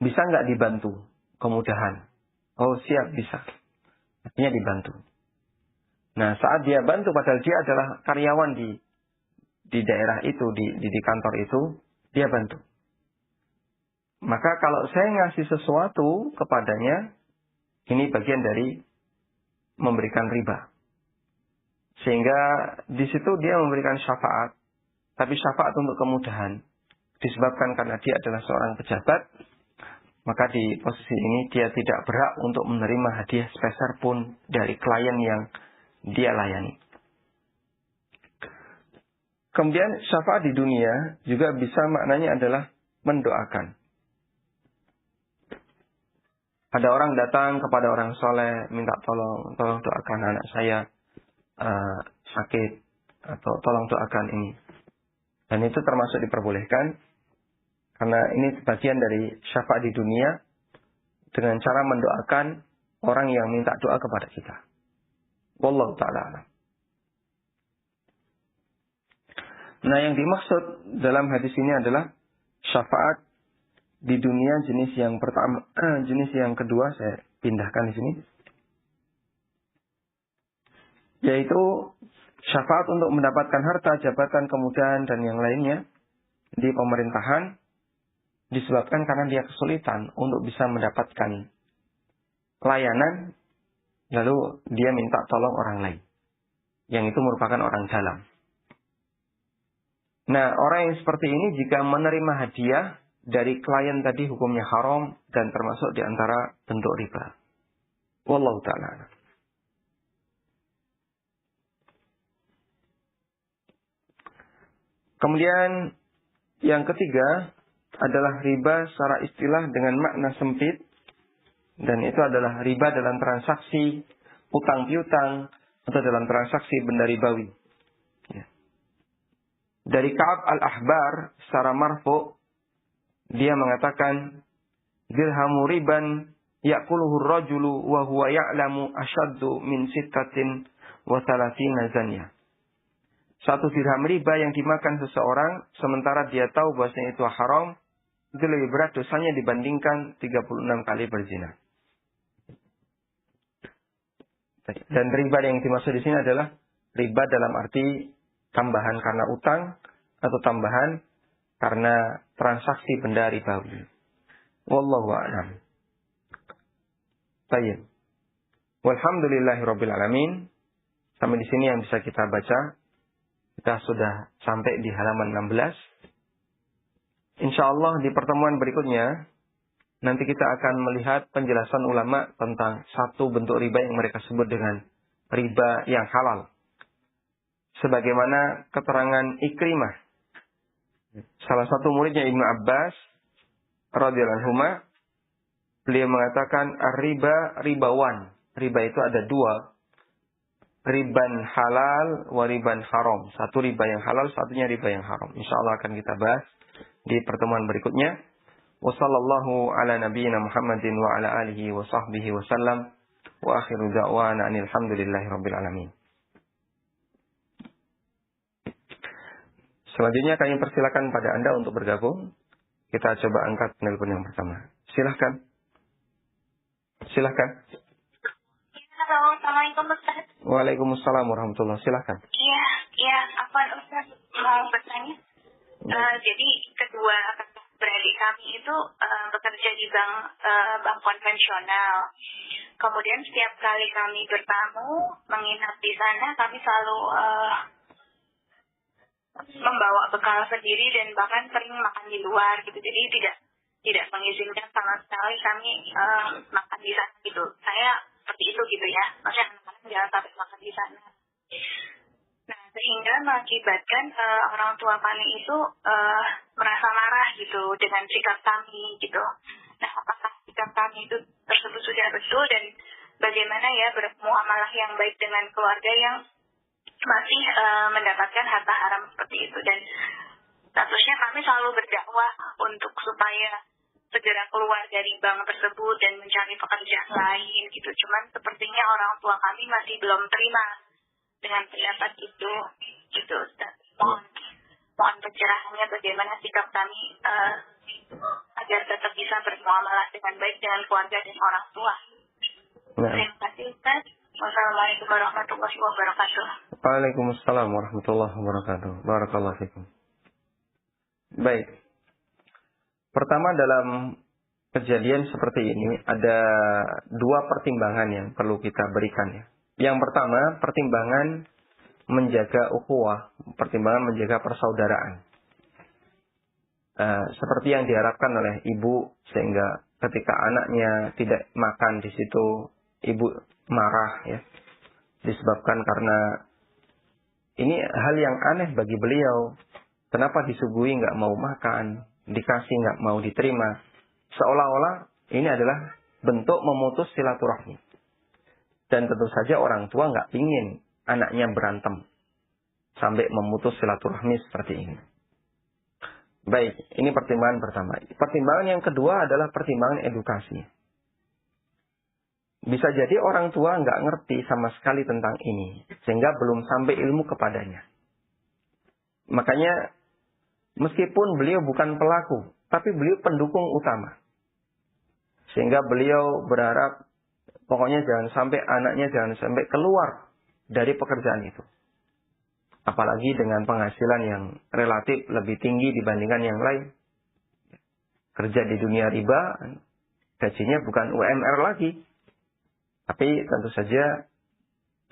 bisa nggak dibantu, kemudahan. Oh siap, bisa. Artinya dibantu. Nah saat dia bantu, padahal dia adalah karyawan di daerah itu, di kantor itu, dia bantu. Maka kalau saya ngasih sesuatu kepadanya, ini bagian dari memberikan riba. Sehingga di situ dia memberikan syafaat, tapi syafaat untuk kemudahan. Disebabkan karena dia adalah seorang pejabat, maka di posisi ini dia tidak berhak untuk menerima hadiah sepeser pun dari klien yang dia layani. Kemudian syafaat di dunia juga bisa maknanya adalah mendoakan. Ada orang datang kepada orang soleh, minta tolong doakan anak saya sakit, atau tolong doakan ini. Dan itu termasuk diperbolehkan, karena ini bagian dari syafaat di dunia, dengan cara mendoakan orang yang minta doa kepada kita. Wallahu ta'ala alam. Nah yang dimaksud dalam hadis ini adalah syafaat di dunia jenis yang pertama, jenis yang kedua saya pindahkan di sini, yaitu syafaat untuk mendapatkan harta, jabatan, kemudahan dan yang lainnya di pemerintahan, disebabkan karena dia kesulitan untuk bisa mendapatkan layanan, lalu dia minta tolong orang lain, yang itu merupakan orang dalam. Nah orang yang seperti ini jika menerima hadiah dari klien tadi hukumnya haram dan termasuk di antara bentuk riba. Wallahu ta'ala. Kemudian yang ketiga adalah riba secara istilah dengan makna sempit, dan itu adalah riba dalam transaksi utang piutang atau dalam transaksi benda ribawi. Ya. Dari Ka'ab al-Ahbar secara marfu, dia mengatakan, dirhamu riban ya'kuluhu ar-rajulu wa huwa ya'lamu asyaddu min sittatin wa thalathina zanya. Satu dirham riba yang dimakan seseorang, sementara dia tahu bahwasanya itu haram, itu lebih berat dosanya dibandingkan 36 kali berzina. Dan riba yang dimaksud di sini adalah riba dalam arti tambahan karena utang atau tambahan karena transaksi benda ribawi. Wallahu a'lam. Baik. Walhamdulillahirabbil alamin. Sampai di sini yang bisa kita baca. Kita sudah sampai di halaman 16. Insyaallah di pertemuan berikutnya nanti kita akan melihat penjelasan ulama tentang satu bentuk riba yang mereka sebut dengan riba yang halal. Sebagaimana keterangan Ikrimah, salah satu muridnya Ibnu Abbas radhiyallahu anhuma, beliau mengatakan ar-riba ribawan. Riba itu ada dua. Riban halal wa riban haram. Satu riba yang halal, satunya riba yang haram. Insyaallah akan kita bahas di pertemuan berikutnya. Wa sallallahu ala nabiyyina Muhammadin wa ala alihi wa sahbihi wa sallam. Wa akhiru da'wana anil hamdulillahi rabbil alamin. Selanjutnya kami persilakan pada Anda untuk bergabung. Kita coba angkat telepon yang pertama. Silahkan. Silahkan. Halo, Assalamualaikum Ustaz. Waalaikumsalam warahmatullahi wabarakatuh. Silahkan. Iya, apa Ustaz mau bertanya? Jadi kedua beradik kami itu bekerja di bank konvensional. Kemudian setiap kali kami bertamu, menginap di sana, kami selalu membawa bekal sendiri dan bahkan sering makan di luar gitu. Jadi tidak mengizinkan sama sekali kami makan di sana gitu. Saya seperti itu gitu ya. Maksudnya anak-anak jangan sampai makan di sana. Nah, sehingga mengakibatkan orang tua kami itu merasa marah gitu dengan sikap kami gitu. Nah, apakah sikap kami itu tersebut sudah betul dan bagaimana ya bermuamalah yang baik dengan keluarga yang masih mendapatkan harta haram seperti itu. Dan statusnya kami selalu berdakwah untuk supaya segera keluar dari bank tersebut dan mencari pekerjaan lain gitu. Cuman sepertinya orang tua kami masih belum terima dengan pendapat itu gitu. Mohon pencerahannya bagaimana sikap kami agar tetap bisa bermuamalah dengan baik dengan keluarga dan orang tua. Terima kasih Ustaz. Wassalamualaikum warahmatullahi wabarakatuh. Waalaikumsalam warahmatullahi wabarakatuh. Barakallahu fikum. Baik. Pertama, dalam kejadian seperti ini ada dua pertimbangan yang perlu kita berikan ya. Yang pertama, pertimbangan menjaga ukhuwah, pertimbangan menjaga persaudaraan. Seperti yang diharapkan oleh ibu, sehingga ketika anaknya tidak makan di situ, ibu marah ya. Disebabkan karena ini hal yang aneh bagi beliau. Kenapa disuguhi nggak mau makan, dikasih nggak mau diterima. Seolah-olah ini adalah bentuk memutus silaturahmi. Dan tentu saja orang tua nggak ingin anaknya berantem sampai memutus silaturahmi seperti ini. Baik, ini pertimbangan pertama. Pertimbangan yang kedua adalah pertimbangan edukasi. Bisa jadi orang tua nggak ngerti sama sekali tentang ini, sehingga belum sampai ilmu kepadanya. Makanya, meskipun beliau bukan pelaku, tapi beliau pendukung utama. Sehingga beliau berharap, pokoknya jangan sampai anaknya jangan sampai keluar dari pekerjaan itu. Apalagi dengan penghasilan yang relatif lebih tinggi dibandingkan yang lain. Kerja di dunia riba, gajinya bukan UMR lagi. Tapi tentu saja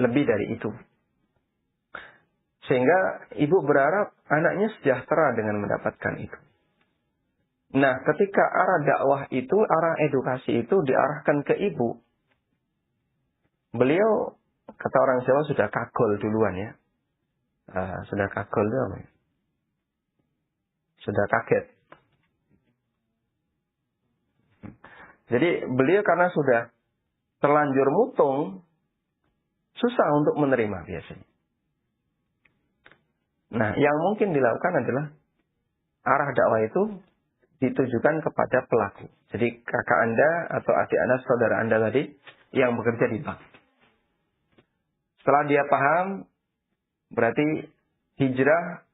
lebih dari itu. Sehingga ibu berharap anaknya sejahtera dengan mendapatkan itu. Nah, ketika arah dakwah itu, arah edukasi itu diarahkan ke ibu, beliau, kata orang Jawa, sudah kagol duluan ya. Sudah kagol itu apa ya? Sudah kaget. Jadi beliau karena sudah terlanjur mutung, susah untuk menerima biasanya. Nah, yang mungkin dilakukan adalah arah dakwah itu ditujukan kepada pelaku. Jadi kakak Anda atau adik Anda, saudara Anda tadi yang bekerja di bank. Setelah dia paham, berarti hijrah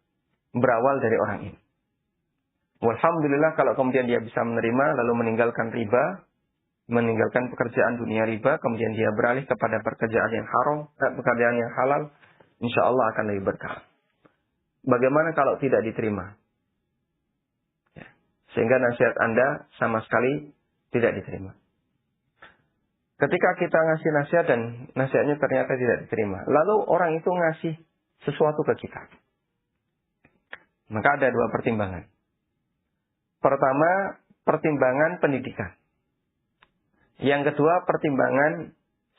berawal dari orang ini. Alhamdulillah kalau kemudian dia bisa menerima lalu meninggalkan riba, meninggalkan pekerjaan dunia riba, kemudian dia beralih kepada pekerjaan yang haram, pekerjaan yang halal, insya Allah akan lebih berkah. Bagaimana kalau tidak diterima? Ya. Sehingga nasihat Anda sama sekali tidak diterima. Ketika kita ngasih nasihat dan nasihatnya ternyata tidak diterima, lalu orang itu ngasih sesuatu ke kita. Maka ada dua pertimbangan. Pertama, pertimbangan pendidikan. Yang kedua, pertimbangan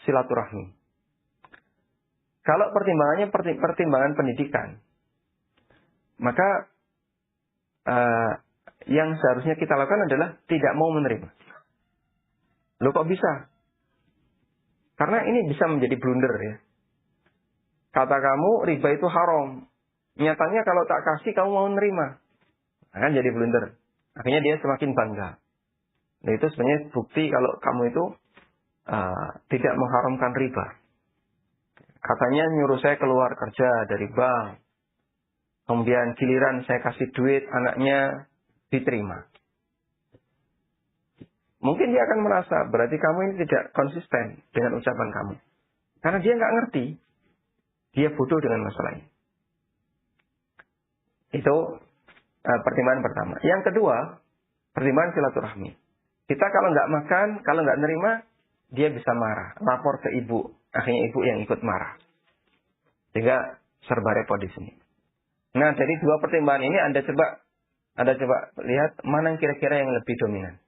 silaturahmi. Kalau pertimbangannya pertimbangan pendidikan, maka yang seharusnya kita lakukan adalah tidak mau menerima. Loh kok bisa? Karena ini bisa menjadi blunder ya. Kata kamu riba itu haram. Nyatanya kalau tak kasih kamu mau menerima. Akan jadi blunder. Akhirnya dia semakin bangga. Nah itu sebenarnya bukti kalau kamu itu tidak mengharamkan riba. Katanya nyuruh saya keluar kerja dari bank. Kemudian giliran saya kasih duit, anaknya diterima. Mungkin dia akan merasa, berarti kamu ini tidak konsisten dengan ucapan kamu. Karena dia nggak ngerti. Dia bodoh dengan masalah ini. Itu pertimbangan pertama. Yang kedua, pertimbangan silaturahmi. Kita kalau nggak makan, kalau nggak nerima, dia bisa marah. Lapor ke ibu. Akhirnya ibu yang ikut marah. Sehingga serba repot di sini. Nah, dari dua pertimbangan ini Anda coba lihat mana yang kira-kira yang lebih dominan.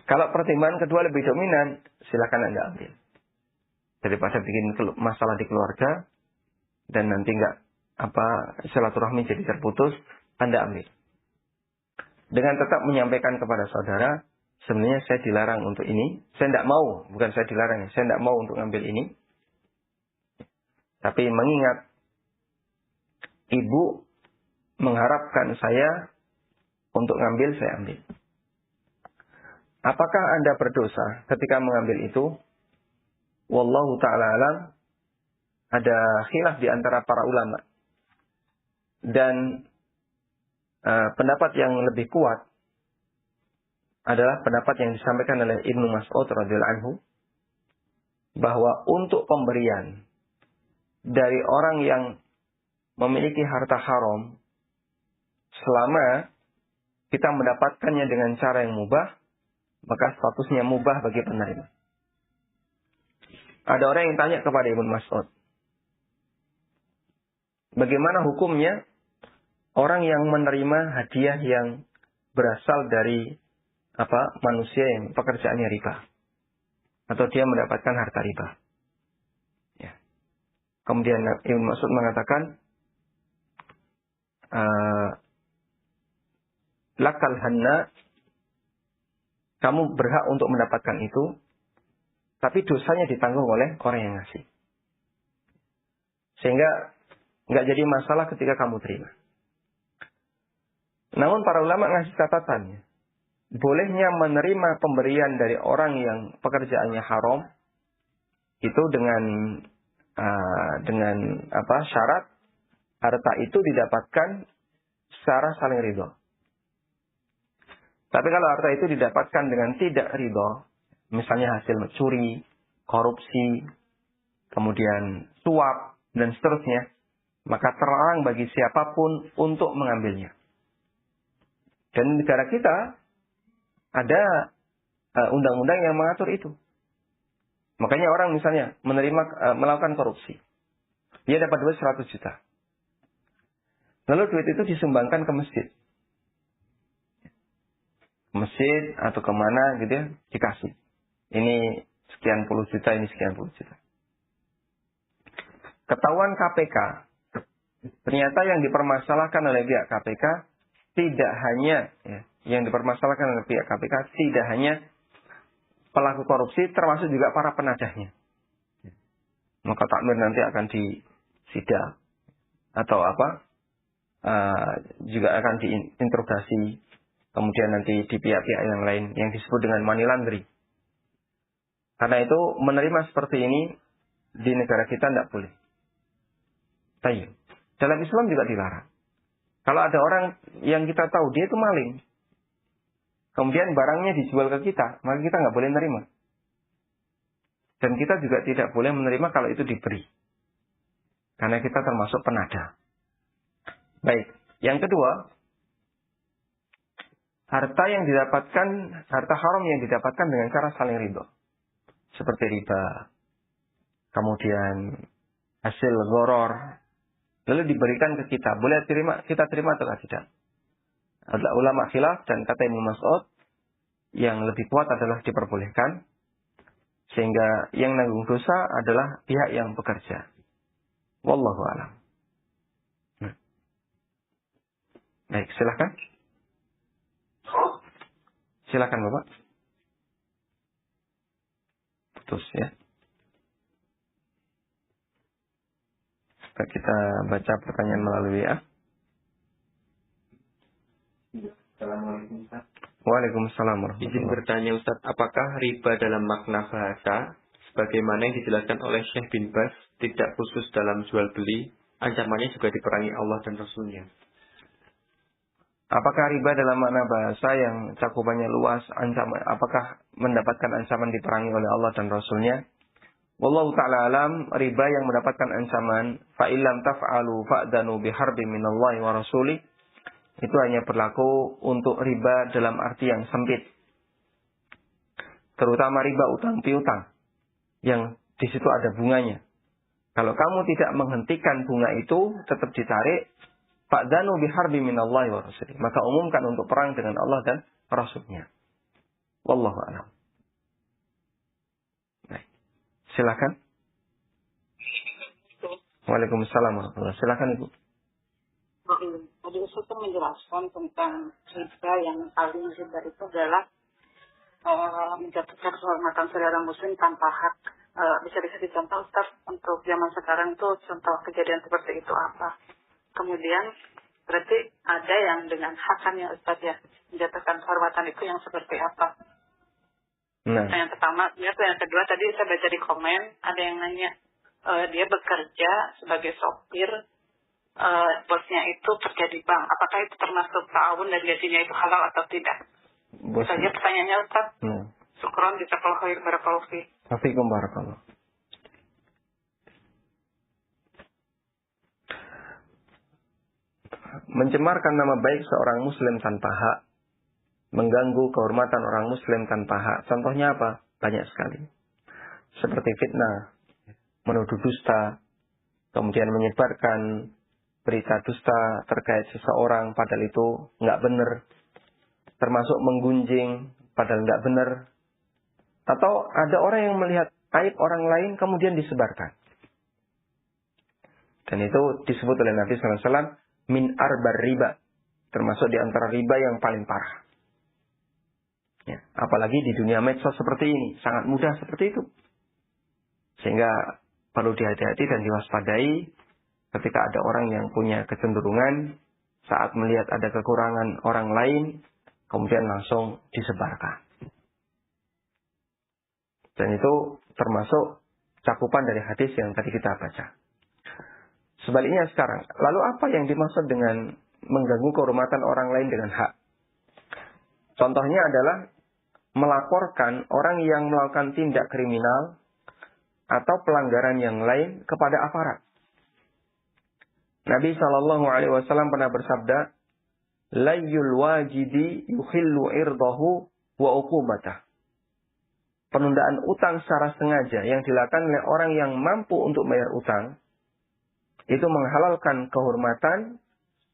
Kalau pertimbangan kedua lebih dominan, silakan Anda ambil. Daripada bikin masalah di keluarga dan nanti nggak silaturahmi jadi terputus, Anda ambil. Dengan tetap menyampaikan kepada saudara, sebenarnya saya dilarang untuk ini. Saya tidak mau, bukan saya dilarang, saya tidak mau untuk ngambil ini. Tapi mengingat ibu mengharapkan saya untuk ngambil, saya ambil. Apakah Anda berdosa ketika mengambil itu? Wallahu ta'ala alam. Ada khilaf di antara para ulama. Dan pendapat yang lebih kuat adalah pendapat yang disampaikan oleh Ibnu Mas'ud radhiyallahu anhu, bahwa untuk pemberian dari orang yang memiliki harta haram, selama kita mendapatkannya dengan cara yang mubah, maka statusnya mubah bagi penerima. Ada orang yang tanya kepada Ibnu Mas'ud, bagaimana hukumnya orang yang menerima hadiah yang berasal dari manusia yang pekerjaannya riba, atau dia mendapatkan harta riba. Ya. Kemudian Ibnu Mas'ud mengatakan, lakal hanna, kamu berhak untuk mendapatkan itu, tapi dosanya ditanggung oleh orang yang ngasih. Sehingga nggak jadi masalah ketika kamu terima. Namun para ulama ngasih catatannya, bolehnya menerima pemberian dari orang yang pekerjaannya haram itu dengan syarat harta itu didapatkan secara saling ridho. Tapi kalau harta itu didapatkan dengan tidak ridho, misalnya hasil mencuri, korupsi, kemudian suap dan seterusnya, maka terlarang bagi siapapun untuk mengambilnya. Dan di negara kita ada undang-undang yang mengatur itu. Makanya orang misalnya melakukan korupsi, dia dapat duit 100 juta. Lalu duit itu disumbangkan ke masjid. Masjid atau kemana gitu ya, dikasih. Ini sekian puluh juta, ini sekian puluh juta. Ketahuan KPK, ternyata yang dipermasalahkan oleh pihak KPK tidak hanya, yang dipermasalahkan oleh pihak KPK tidak hanya pelaku korupsi, termasuk juga para penadahnya. Maka takmir nanti akan disidang atau juga akan diinterogasi. Kemudian nanti di pihak-pihak yang lain yang disebut dengan money laundry. Karena itu menerima seperti ini di negara kita tidak boleh. Tapi dalam Islam juga dilarang. Kalau ada orang yang kita tahu dia itu maling, kemudian barangnya dijual ke kita, maka kita nggak boleh menerima. Dan kita juga tidak boleh menerima kalau itu diberi. Karena kita termasuk penadah. Baik, yang kedua, harta haram yang didapatkan dengan cara saling ridho. Seperti riba, kemudian hasil gharar, lalu diberikan ke kita. Boleh kita terima atau tidak? Adalah ulama khilaf, dan kata Ibnu Mas'ud yang lebih kuat adalah diperbolehkan. Sehingga yang nanggung dosa adalah pihak yang bekerja. Wallahu a'lam. Baik, silakan. Silakan Bapak. Putus ya. Kita baca pertanyaan melalui WA. Assalamualaikum Ustaz. Waalaikumsalam warahmatullahi Izin bertanya Ustaz, apakah riba dalam makna bahasa sebagaimana yang dijelaskan oleh Syekh bin Baz tidak khusus dalam jual beli, ancamannya juga diperangi Allah dan Rasulnya? Apakah riba dalam makna bahasa yang cakupannya luas, apakah mendapatkan ancaman diperangi oleh Allah dan Rasulnya? Wallahu ta'ala alam, riba yang mendapatkan ancaman, fa'illam taf'alu fa'danu biharbin minallahi wa rasulih, itu hanya berlaku untuk riba dalam arti yang sempit. Terutama riba utang piutang, yang di situ ada bunganya. Kalau kamu tidak menghentikan bunga itu, tetap ditarik, fa'danu biharbi minallahi wa rasulih, maka umumkan untuk perang dengan Allah dan Rasulnya. Wallahu a'lam. Baik. Silakan. Waalaikumsalam warahmatullahi wabarakatuh. Silakan Ibu. Tadi Ustaz menjelaskan tentang riba yang paling riba itu adalah menjatuhkan kehormatan saudara muslim tanpa hak. Bisa dikasih contoh Ustaz untuk zaman sekarang itu contoh kejadian seperti itu apa? Kemudian berarti ada yang dengan hakan ya Ustaz ya, menjatuhkan kehormatan itu yang seperti apa? Nah, Yang pertama, yang kedua tadi saya baca di komen ada yang nanya dia bekerja sebagai sopir, bosnya itu kerja di bank. Apakah itu termasuk ta'awun dan gajinya itu halal atau tidak? bos. Saja pertanyaannya Ustaz. Nah, Syukron jazakallahu khair barakallahu fi. Afikum barakallah. Mencemarkan nama baik seorang muslim tanpa hak, mengganggu kehormatan orang muslim tanpa hak. Contohnya apa? Banyak sekali. Seperti fitnah, menuduh dusta, kemudian menyebarkan berita dusta terkait seseorang padahal itu nggak benar, termasuk menggunjing padahal nggak benar, atau ada orang yang melihat aib orang lain kemudian disebarkan. Dan itu disebut oleh Nabi SAW min arbar riba, termasuk di antara riba yang paling parah. Ya, apalagi di dunia medsos seperti ini, sangat mudah seperti itu. Sehingga perlu dihati-hati dan diwaspadai ketika ada orang yang punya kecenderungan saat melihat ada kekurangan orang lain, kemudian langsung disebarkan. Dan itu termasuk cakupan dari hadis yang tadi kita baca. Sebaliknya sekarang, lalu apa yang dimaksud dengan mengganggu kehormatan orang lain dengan hak? Contohnya adalah melaporkan orang yang melakukan tindak kriminal atau pelanggaran yang lain kepada aparat. Nabi SAW pernah bersabda, "Layyul wajidi yuhillu irdahu wa uqubatah." Penundaan utang secara sengaja yang dilakukan oleh orang yang mampu untuk bayar utang, itu menghalalkan kehormatan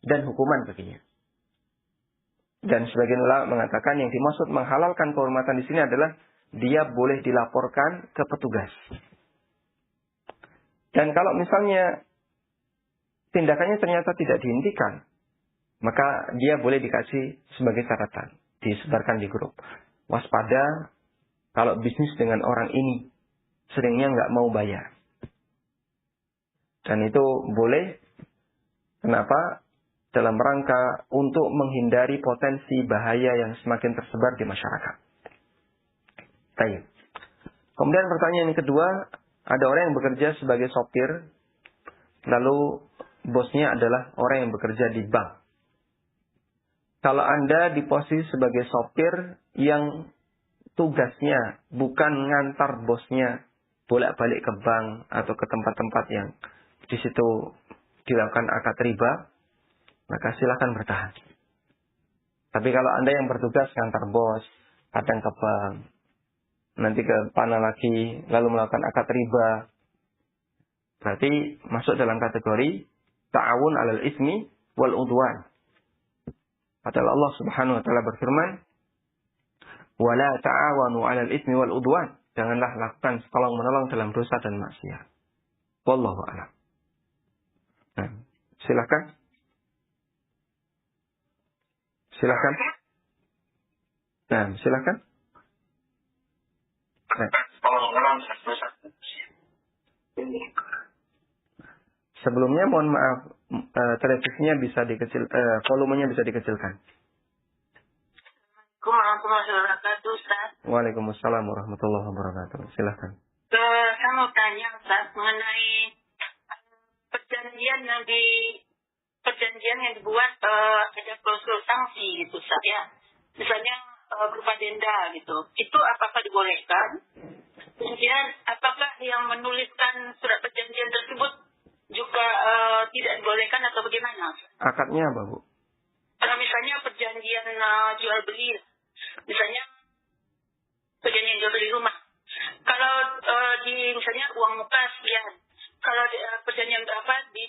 dan hukuman baginya. Dan sebagian ulama mengatakan yang dimaksud menghalalkan kehormatan di sini adalah dia boleh dilaporkan ke petugas. Dan kalau misalnya tindakannya ternyata tidak dihentikan, maka dia boleh dikasih sebagai catatan, disebarkan di grup. Waspada kalau bisnis dengan orang ini seringnya nggak mau bayar. Dan itu boleh, kenapa? Dalam rangka untuk menghindari potensi bahaya yang semakin tersebar di masyarakat. Baik. Kemudian pertanyaan yang kedua, ada orang yang bekerja sebagai sopir, lalu bosnya adalah orang yang bekerja di bank. Kalau Anda di posisi sebagai sopir yang tugasnya bukan ngantar bosnya bolak-balik ke bank atau ke tempat-tempat yang di situ dilakukan akad riba, maka silakan bertahan. Tapi kalau Anda yang bertugas ngantar bos, kadang ke bank, nanti ke mana lagi, lalu melakukan akad riba, berarti masuk dalam kategori ta'awun 'alal ismi wal udwan. Padahal Allah Subhanahu wa taala berfirman, "Wala ta'awanu 'alal ismi wal udwan." Janganlah lakukan tolong-menolong dalam dosa dan maksiat. Wallahu a'lam. Nah, silakan. Silakan. Nah, silakan. Nah. Sebelumnya mohon maaf, televisinya bisa dikecil, volumenya bisa dikecilkan. Waalaikumsalam warahmatullahi wabarakatuh. Silakan. Saya mau tanya Ustaz mengenai perjanjian yang dibuat ada klausul sanksi gitu Ustaz ya. Misalnya berupa denda gitu. Itu apakah dibolehkan? Kemudian apakah yang menuliskan surat perjanjian tersebut juga tidak dibolehkan atau bagaimana? Akadnya apa, Bu? Kalau misalnya perjanjian jual beli, misalnya perjanjian jual beli rumah. Kalau di misalnya uang muka sekian, kalau perjanjian berapa di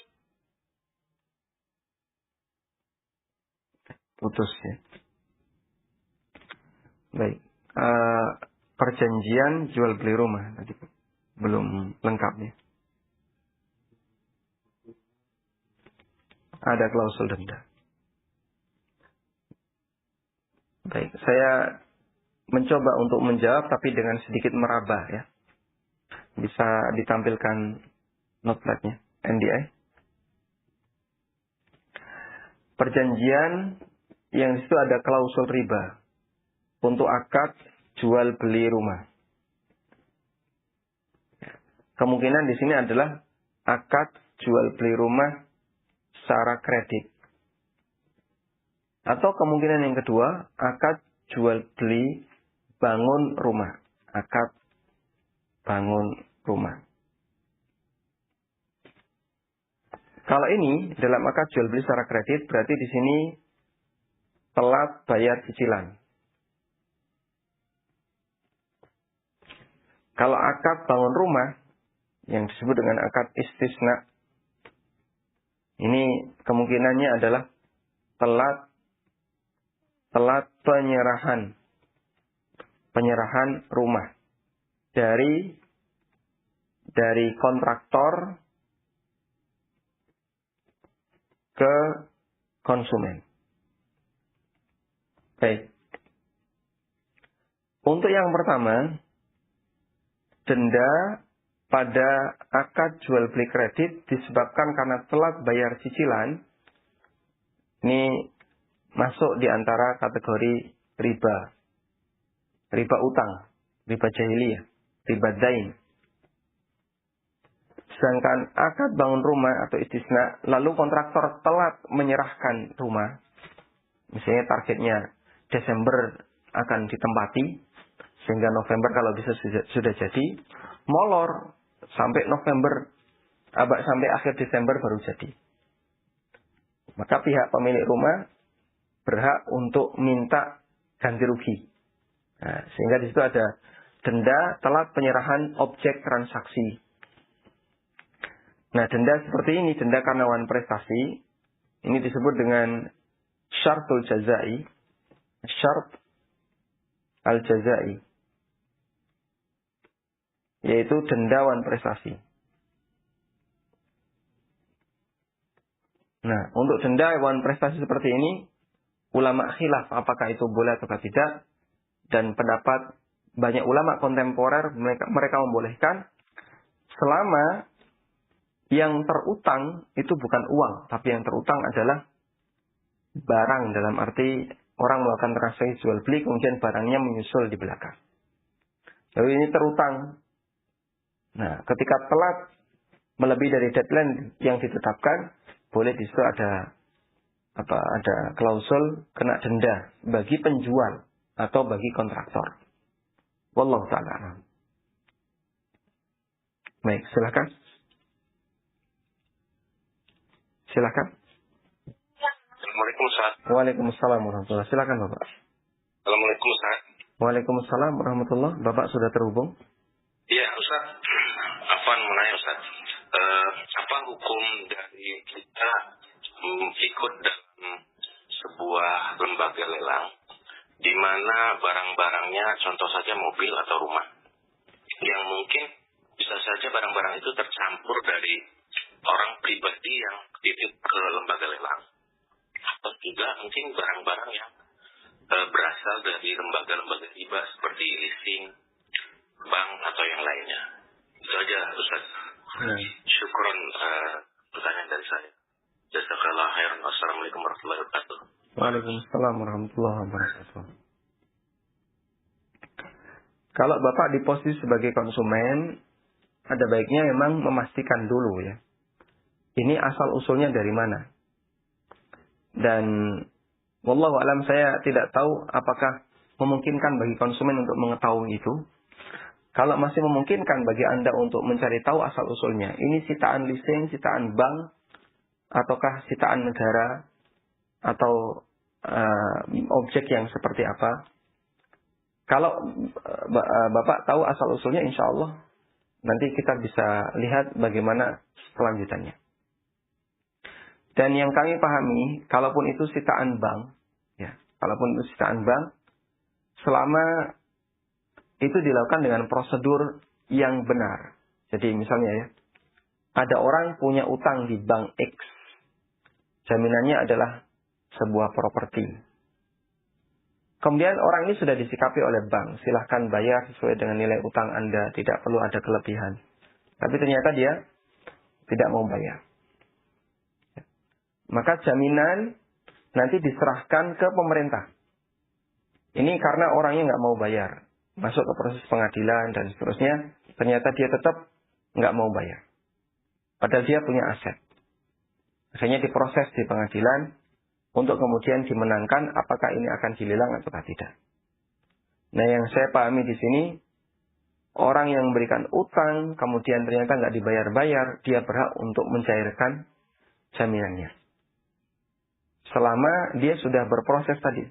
putus ya. Baik. Perjanjian jual beli rumah tadi belum lengkap ya. Ada klausul denda. Baik, saya mencoba untuk menjawab tapi dengan sedikit meraba ya. Bisa ditampilkan notepad-nya, NDI. Perjanjian yang di situ ada klausul riba untuk akad jual beli rumah. Kemungkinan di sini adalah akad jual beli rumah secara kredit. Atau kemungkinan yang kedua, akad jual beli bangun rumah. Akad bangun rumah. Kalau ini dalam akad jual beli secara kredit, berarti di sini telat bayar cicilan. Kalau akad bangun rumah, yang disebut dengan akad istisna, ini kemungkinannya adalah telat penyerahan rumah dari kontraktor ke konsumen. Baik. Untuk yang pertama, denda pada akad jual beli kredit disebabkan karena telat bayar cicilan. Ini masuk di antara kategori riba. Riba utang, riba jahiliyah, riba dain. Sedangkan akad bangun rumah atau istisna, lalu kontraktor telat menyerahkan rumah. Misalnya targetnya Desember akan ditempati, sehingga November kalau bisa sudah jadi, molor sampai November, sampai akhir Desember baru jadi. Maka pihak pemilik rumah berhak untuk minta ganti rugi. Nah, sehingga di situ ada denda telat penyerahan objek transaksi. Nah, denda seperti ini, denda karena wan prestasi, ini disebut dengan syartul jazai, syart al-jazai, yaitu denda wan prestasi. Nah, untuk denda wan prestasi seperti ini, ulama khilaf apakah itu boleh atau tidak, dan pendapat banyak ulama kontemporer mereka membolehkan selama yang terutang itu bukan uang, tapi yang terutang adalah barang, dalam arti orang melakukan transaksi jual beli kemudian barangnya menyusul di belakang. Lalu ini terutang. Nah, ketika telat melebihi dari deadline yang ditetapkan, boleh di situ ada klausul kena denda bagi penjual atau bagi kontraktor. Wallahu ta'ala. Baik, silakan. Silakan. Assalamualaikum Ustaz. Waalaikumsalam warahmatullahi. Silakan Bapak. Assalamualaikum Ustaz. Waalaikumsalam warahmatullahi. Bapak sudah terhubung? Iya Ustaz. Afwan mau nanya Ustaz. Apa hukum dari kita ikut dalam sebuah lembaga lelang di mana barang-barangnya contoh saja mobil atau rumah yang mungkin bisa saja barang-barang itu tercampur dari orang pribadi yang titip ke lembaga lelang, atau juga mungkin barang-barang yang berasal dari lembaga-lembaga riba seperti leasing, bank atau yang lainnya. Itu aja Ustaz. Syukron pertanyaan dari saya. Jazakallah khairan. Wassalamualaikum warahmatullahi wabarakatuh. Waalaikumsalam warahmatullahi wabarakatuh. Kalau Bapak di posisi sebagai konsumen, ada baiknya memang memastikan dulu ya. Ini asal usulnya dari mana? Dan wallahu alam, saya tidak tahu apakah memungkinkan bagi konsumen untuk mengetahui itu. Kalau masih memungkinkan bagi Anda untuk mencari tahu asal usulnya, ini sitaan leasing, sitaan bank, ataukah sitaan negara, atau objek yang seperti apa. Kalau Bapak tahu asal usulnya, insya Allah nanti kita bisa lihat bagaimana kelanjutannya. Dan yang kami pahami, kalaupun itu sitaan bank, ya, kalaupun itu sitaan bank, selama itu dilakukan dengan prosedur yang benar. Jadi misalnya ya, ada orang punya utang di bank X, jaminannya adalah sebuah properti. Kemudian orang ini sudah disikapi oleh bank, silahkan bayar sesuai dengan nilai utang Anda, tidak perlu ada kelebihan. Tapi ternyata dia tidak mau bayar. Maka jaminan nanti diserahkan ke pemerintah. Ini karena orangnya nggak mau bayar, masuk ke proses pengadilan dan seterusnya, ternyata dia tetap nggak mau bayar. Padahal dia punya aset. Akhirnya diproses di pengadilan, untuk kemudian dimenangkan apakah ini akan dilelang atau tidak. Nah, yang saya pahami di sini, orang yang memberikan utang kemudian ternyata nggak dibayar-bayar, dia berhak untuk mencairkan jaminannya. Selama dia sudah berproses tadi.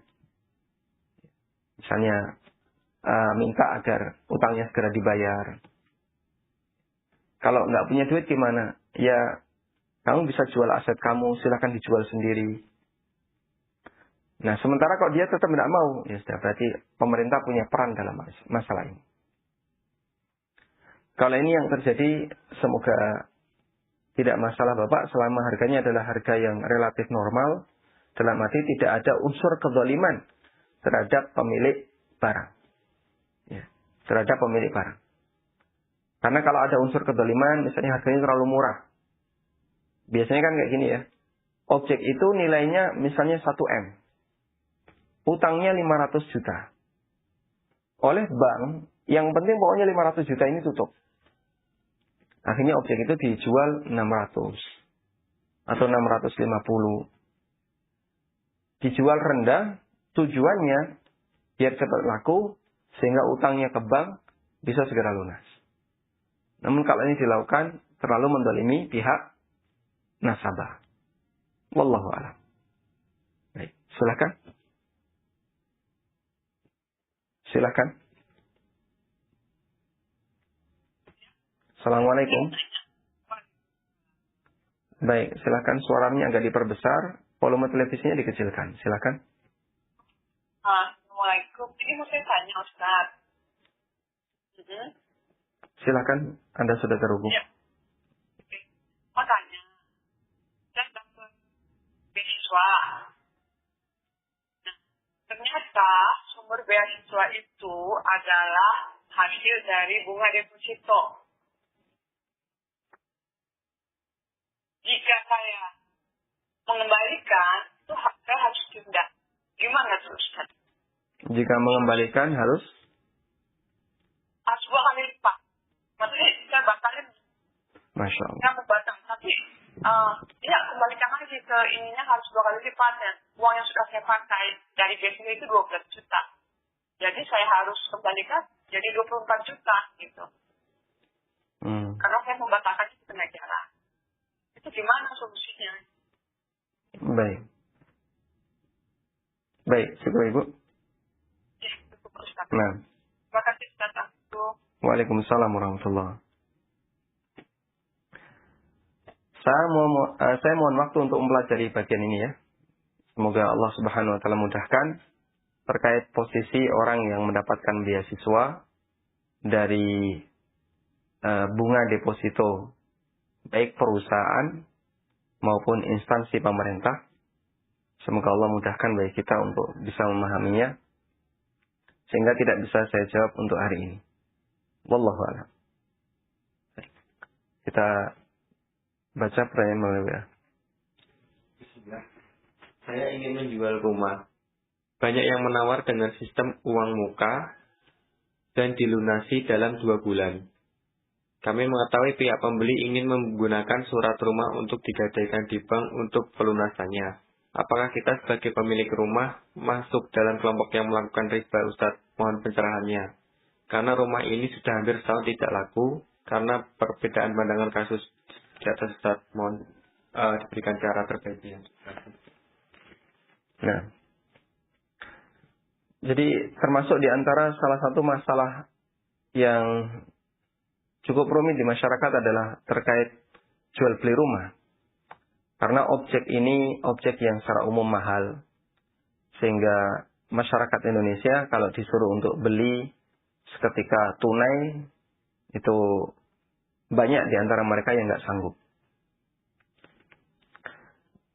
Misalnya minta agar utangnya segera dibayar. Kalau nggak punya duit gimana? Ya, kamu bisa jual aset kamu, silakan dijual sendiri. Nah, sementara kalau dia tetap tidak mau, ya sudah, berarti pemerintah punya peran dalam masalah ini. Kalau ini yang terjadi, semoga tidak masalah Bapak, selama harganya adalah harga yang relatif normal, dalam arti tidak ada unsur kezaliman terhadap pemilik barang. Ya, terhadap pemilik barang. Karena kalau ada unsur kezaliman, misalnya harganya terlalu murah. Biasanya kan kayak gini ya, objek itu nilainya misalnya 1M. Utangnya 500 juta. Oleh bank, yang penting pokoknya 500 juta ini tutup. Akhirnya objek itu dijual 600. Atau 650. Dijual rendah, tujuannya biar cepat laku, sehingga utangnya ke bank bisa segera lunas. Namun kalau ini dilakukan, terlalu mendolimi pihak nasabah. Wallahu a'lam. Baik, silakan. Silakan. Assalamualaikum. Baik, silakan, suaranya agak diperbesar, volume televisinya dikecilkan. Silakan. Assalamualaikum. Ini mau saya tanya, Ustaz. Silakan, Anda sudah terhubung. Ya. Mau tanya. Saya dapat beasiswa. Nah, ternyata sumber beasiswa itu adalah hasil dari bunga deposito. Jika saya mengembalikan, itu saya harus denda. Gimana tuh, Ustaz? Jika mengembalikan harus 2 kali lipat. Maksudnya saya batalin. Masya Allah. Saya membatal. Tapi, ya kembalikan lagi ke ininya harus 2 kali lipatnya. Uang yang sudah saya pakai dari beasiswa itu 12 juta. Jadi saya harus kembalikan jadi 24 juta gitu. Karena saya membatalkan itu ke negara. Itu gimana solusinya? Baik. Baik, cukup Ibu. Ya, cukup Ustaz. Nah. Terima kasih Ustaz. Waalaikumsalam warahmatullahi. Saya mohon waktu untuk mempelajari bagian ini ya. Semoga Allah Subhanahu wa taala mudahkan terkait posisi orang yang mendapatkan beasiswa dari bunga deposito baik perusahaan maupun instansi pemerintah. Semoga Allah mudahkan bagi kita untuk bisa memahaminya sehingga tidak bisa saya jawab untuk hari ini. Wallahu a'lam. Kita baca pertanyaan melalui WA. Saya ingin menjual rumah. Banyak yang menawar dengan sistem uang muka dan dilunasi dalam 2 bulan. Kami mengetahui pihak pembeli ingin menggunakan surat rumah untuk digadaikan di bank untuk pelunasannya. Apakah kita sebagai pemilik rumah masuk dalam kelompok yang melakukan riba, Ustaz? Mohon pencerahannya. Karena rumah ini sudah hampir setahun tidak laku karena perbedaan pandangan kasus di atas, Ustaz. Mohon diberikan cara terbaiknya. Nah, jadi termasuk di antara salah satu masalah yang cukup rumit di masyarakat adalah terkait jual beli rumah. Karena objek ini objek yang secara umum mahal. Sehingga masyarakat Indonesia kalau disuruh untuk beli seketika tunai, itu banyak di antara mereka yang nggak sanggup.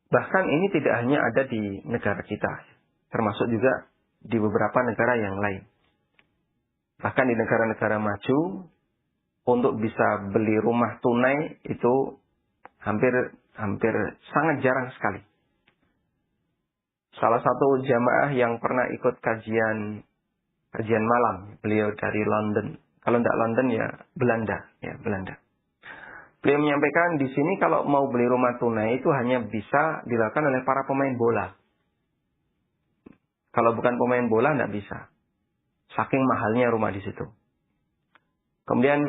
Bahkan ini tidak hanya ada di negara kita, termasuk juga di beberapa negara yang lain. Bahkan di negara-negara maju, untuk bisa beli rumah tunai itu hampir sangat jarang sekali. Salah satu jamaah yang pernah ikut kajian malam, beliau dari London. Kalau tidak London ya Belanda. Beliau menyampaikan di sini kalau mau beli rumah tunai itu hanya bisa dilakukan oleh para pemain bola. Kalau bukan pemain bola tidak bisa. Saking mahalnya rumah di situ. Kemudian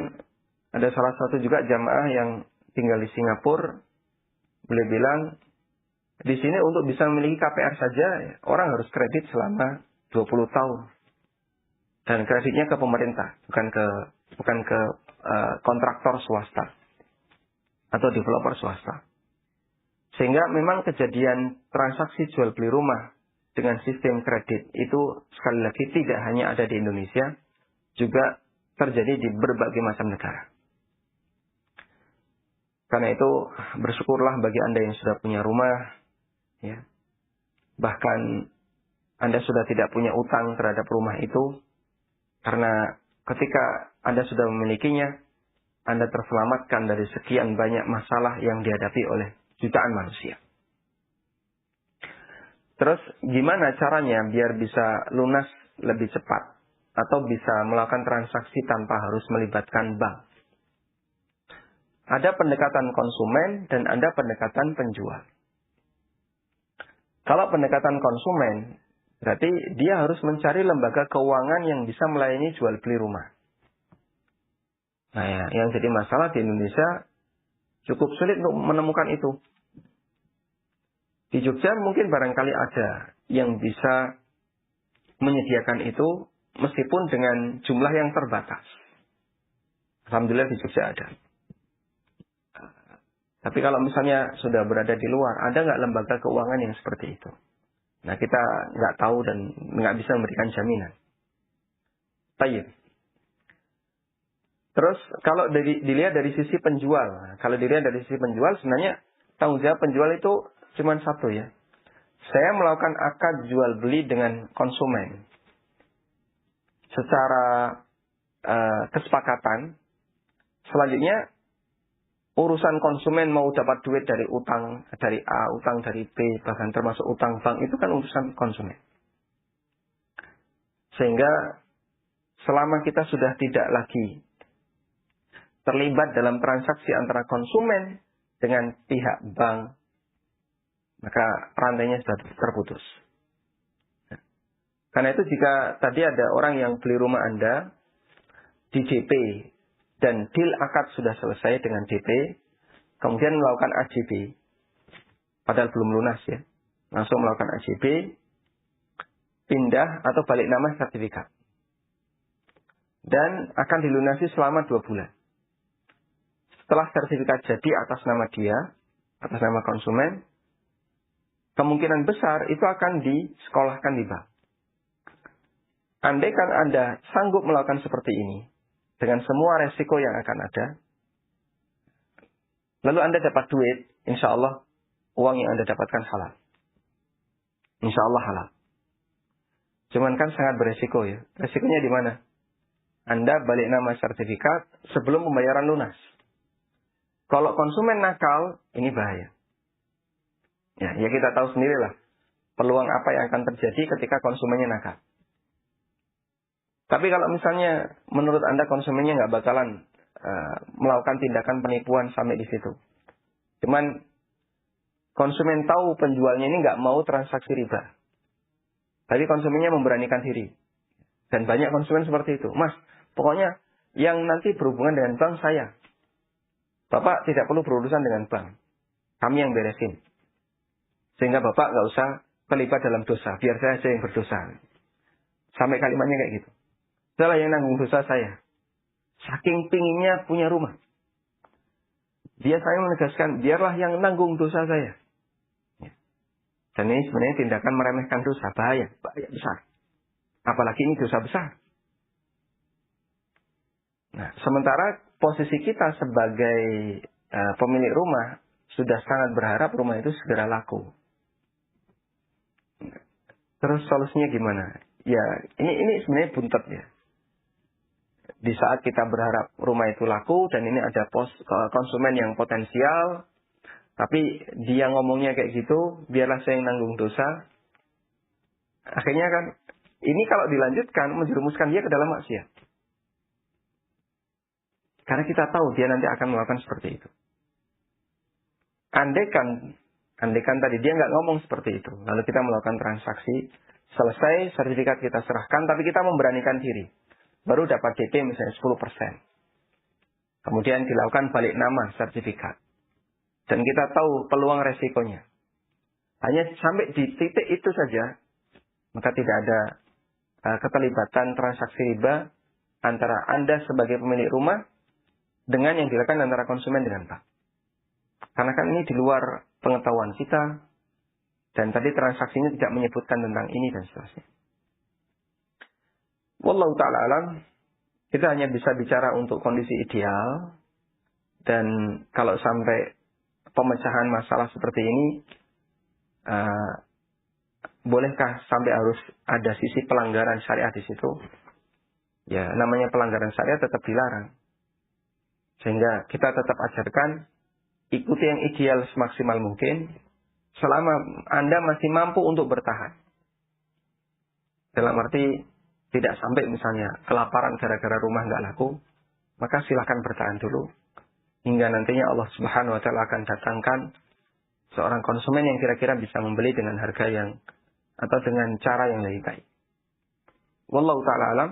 ada salah satu juga jamaah yang tinggal di Singapura. Beliau bilang, di sini untuk bisa memiliki KPR saja, orang harus kredit selama 20 tahun. Dan kreditnya ke pemerintah, bukan ke kontraktor swasta atau developer swasta. Sehingga memang kejadian transaksi jual beli rumah dengan sistem kredit itu sekali lagi tidak hanya ada di Indonesia, juga terjadi di berbagai macam negara. Karena itu bersyukurlah bagi Anda yang sudah punya rumah, ya. Bahkan Anda sudah tidak punya utang terhadap rumah itu, karena ketika Anda sudah memilikinya, Anda terselamatkan dari sekian banyak masalah yang dihadapi oleh jutaan manusia. Terus gimana caranya biar bisa lunas lebih cepat atau bisa melakukan transaksi tanpa harus melibatkan bank? Ada pendekatan konsumen dan ada pendekatan penjual. Kalau pendekatan konsumen, berarti dia harus mencari lembaga keuangan yang bisa melayani jual beli rumah. Nah, yang jadi masalah di Indonesia cukup sulit untuk menemukan itu. Di Jogja mungkin barangkali ada yang bisa menyediakan itu meskipun dengan jumlah yang terbatas. Alhamdulillah di Jogja ada. Tapi kalau misalnya sudah berada di luar, ada nggak lembaga keuangan yang seperti itu? Nah, kita nggak tahu dan nggak bisa memberikan jaminan. Baik. Terus kalau dilihat dari sisi penjual, sebenarnya tanggung jawab penjual itu cuma satu ya. Saya melakukan akad jual beli dengan konsumen secara kesepakatan. Selanjutnya urusan konsumen mau dapat duit dari utang dari A, utang dari B, bahkan termasuk utang bank itu kan urusan konsumen. Sehingga selama kita sudah tidak lagi terlibat dalam transaksi antara konsumen dengan pihak bank, maka rantainya sudah terputus. Karena itu jika tadi ada orang yang beli rumah Anda di DP dan deal akad sudah selesai dengan DP, kemudian melakukan AJB, padahal belum lunas ya, langsung melakukan AJB, pindah atau balik nama sertifikat, dan akan dilunasi selama 2 bulan. Setelah sertifikat jadi atas nama dia, atas nama konsumen, kemungkinan besar itu akan disekolahkan di bank. Andaikan Anda sanggup melakukan seperti ini, dengan semua resiko yang akan ada, lalu Anda dapat duit, insya Allah uang yang Anda dapatkan halal. Insya Allah halal. Cuman kan sangat beresiko ya. Resikonya di mana? Anda balik nama sertifikat sebelum pembayaran lunas. Kalau konsumen nakal, ini bahaya. Ya kita tahu sendirilah peluang apa yang akan terjadi ketika konsumennya nakal. Tapi kalau misalnya menurut Anda konsumennya nggak bakalan melakukan tindakan penipuan sampai di situ. Cuman konsumen tahu penjualnya ini nggak mau transaksi riba. Tapi konsumennya memberanikan diri. Dan banyak konsumen seperti itu. Mas, pokoknya yang nanti berhubungan dengan bank saya. Bapak tidak perlu berurusan dengan bank. Kami yang beresin. Sehingga Bapak nggak usah terlibat dalam dosa. Biar saya aja yang berdosa. Sampai kalimatnya kayak gitu. Salah yang nanggung dosa saya. Saking pinginnya punya rumah. Dia saya menegaskan, biarlah yang nanggung dosa saya. Dan ini sebenarnya tindakan meremehkan dosa. Bahaya besar. Apalagi ini dosa besar. Nah, sementara posisi kita sebagai pemilik rumah sudah sangat berharap rumah itu segera laku. Terus solusinya gimana? ya ini sebenarnya buntet ya. Di saat kita berharap rumah itu laku dan ini ada konsumen yang potensial, tapi dia ngomongnya kayak gitu, biarlah saya yang nanggung dosa. Akhirnya kan, ini kalau dilanjutkan menjerumuskan dia ke dalam maksiat. Karena kita tahu dia nanti akan melakukan seperti itu. Andaikan tadi dia nggak ngomong seperti itu, lalu kita melakukan transaksi, selesai sertifikat kita serahkan, tapi kita memberanikan diri. Baru dapat DP misalnya 10%. Kemudian dilakukan balik nama sertifikat. Dan kita tahu peluang resikonya. Hanya sampai di titik itu saja, maka tidak ada keterlibatan transaksi riba antara Anda sebagai pemilik rumah dengan yang dilakukan antara konsumen dengan bank. Karena kan ini di luar pengetahuan kita, dan tadi transaksinya tidak menyebutkan tentang ini dan seterusnya. Wallahu ta'ala alam, kita hanya bisa bicara untuk kondisi ideal, dan kalau sampai pemecahan masalah seperti ini, bolehkah sampai harus ada sisi pelanggaran syariah di situ? Ya, namanya pelanggaran syariah tetap dilarang. Sehingga kita tetap ajarkan, ikuti yang ideal semaksimal mungkin, selama Anda masih mampu untuk bertahan. Dalam arti, tidak sampai misalnya kelaparan gara-gara rumah nggak laku, maka silakan bertahan dulu. Hingga nantinya Allah Subhanahu wa Ta'ala akan datangkan seorang konsumen yang kira-kira bisa membeli dengan harga yang atau dengan cara yang lebih baik. Wallahu ta'ala alam.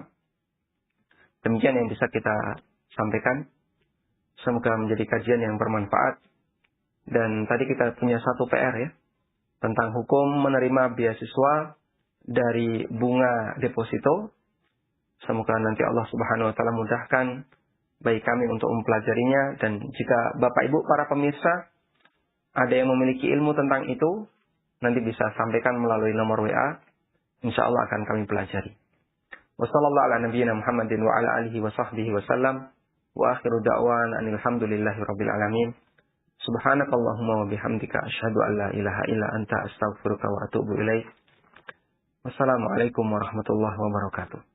Demikian yang bisa kita sampaikan. Semoga menjadi kajian yang bermanfaat. Dan tadi kita punya satu PR ya, tentang hukum menerima beasiswa dari bunga deposito. Semoga nanti Allah Subhanahu wa Ta'ala mudahkan bagi kami untuk mempelajarinya, dan jika Bapak Ibu para pemirsa ada yang memiliki ilmu tentang itu, nanti bisa sampaikan melalui nomor WA. Insya Allah akan kami pelajari. Wassallallahu ala nabiyyina Muhammadin wa ala alihi wa sahbihi wa sallam. Wa akhiru da'wan anilhamdulillahi rabbil alamin. Subhanakallahumma wa bihamdika asyhadu an la ilaha illa anta astaghfiruka wa atubu ilaik. Wassalamualaikum warahmatullahi wabarakatuh.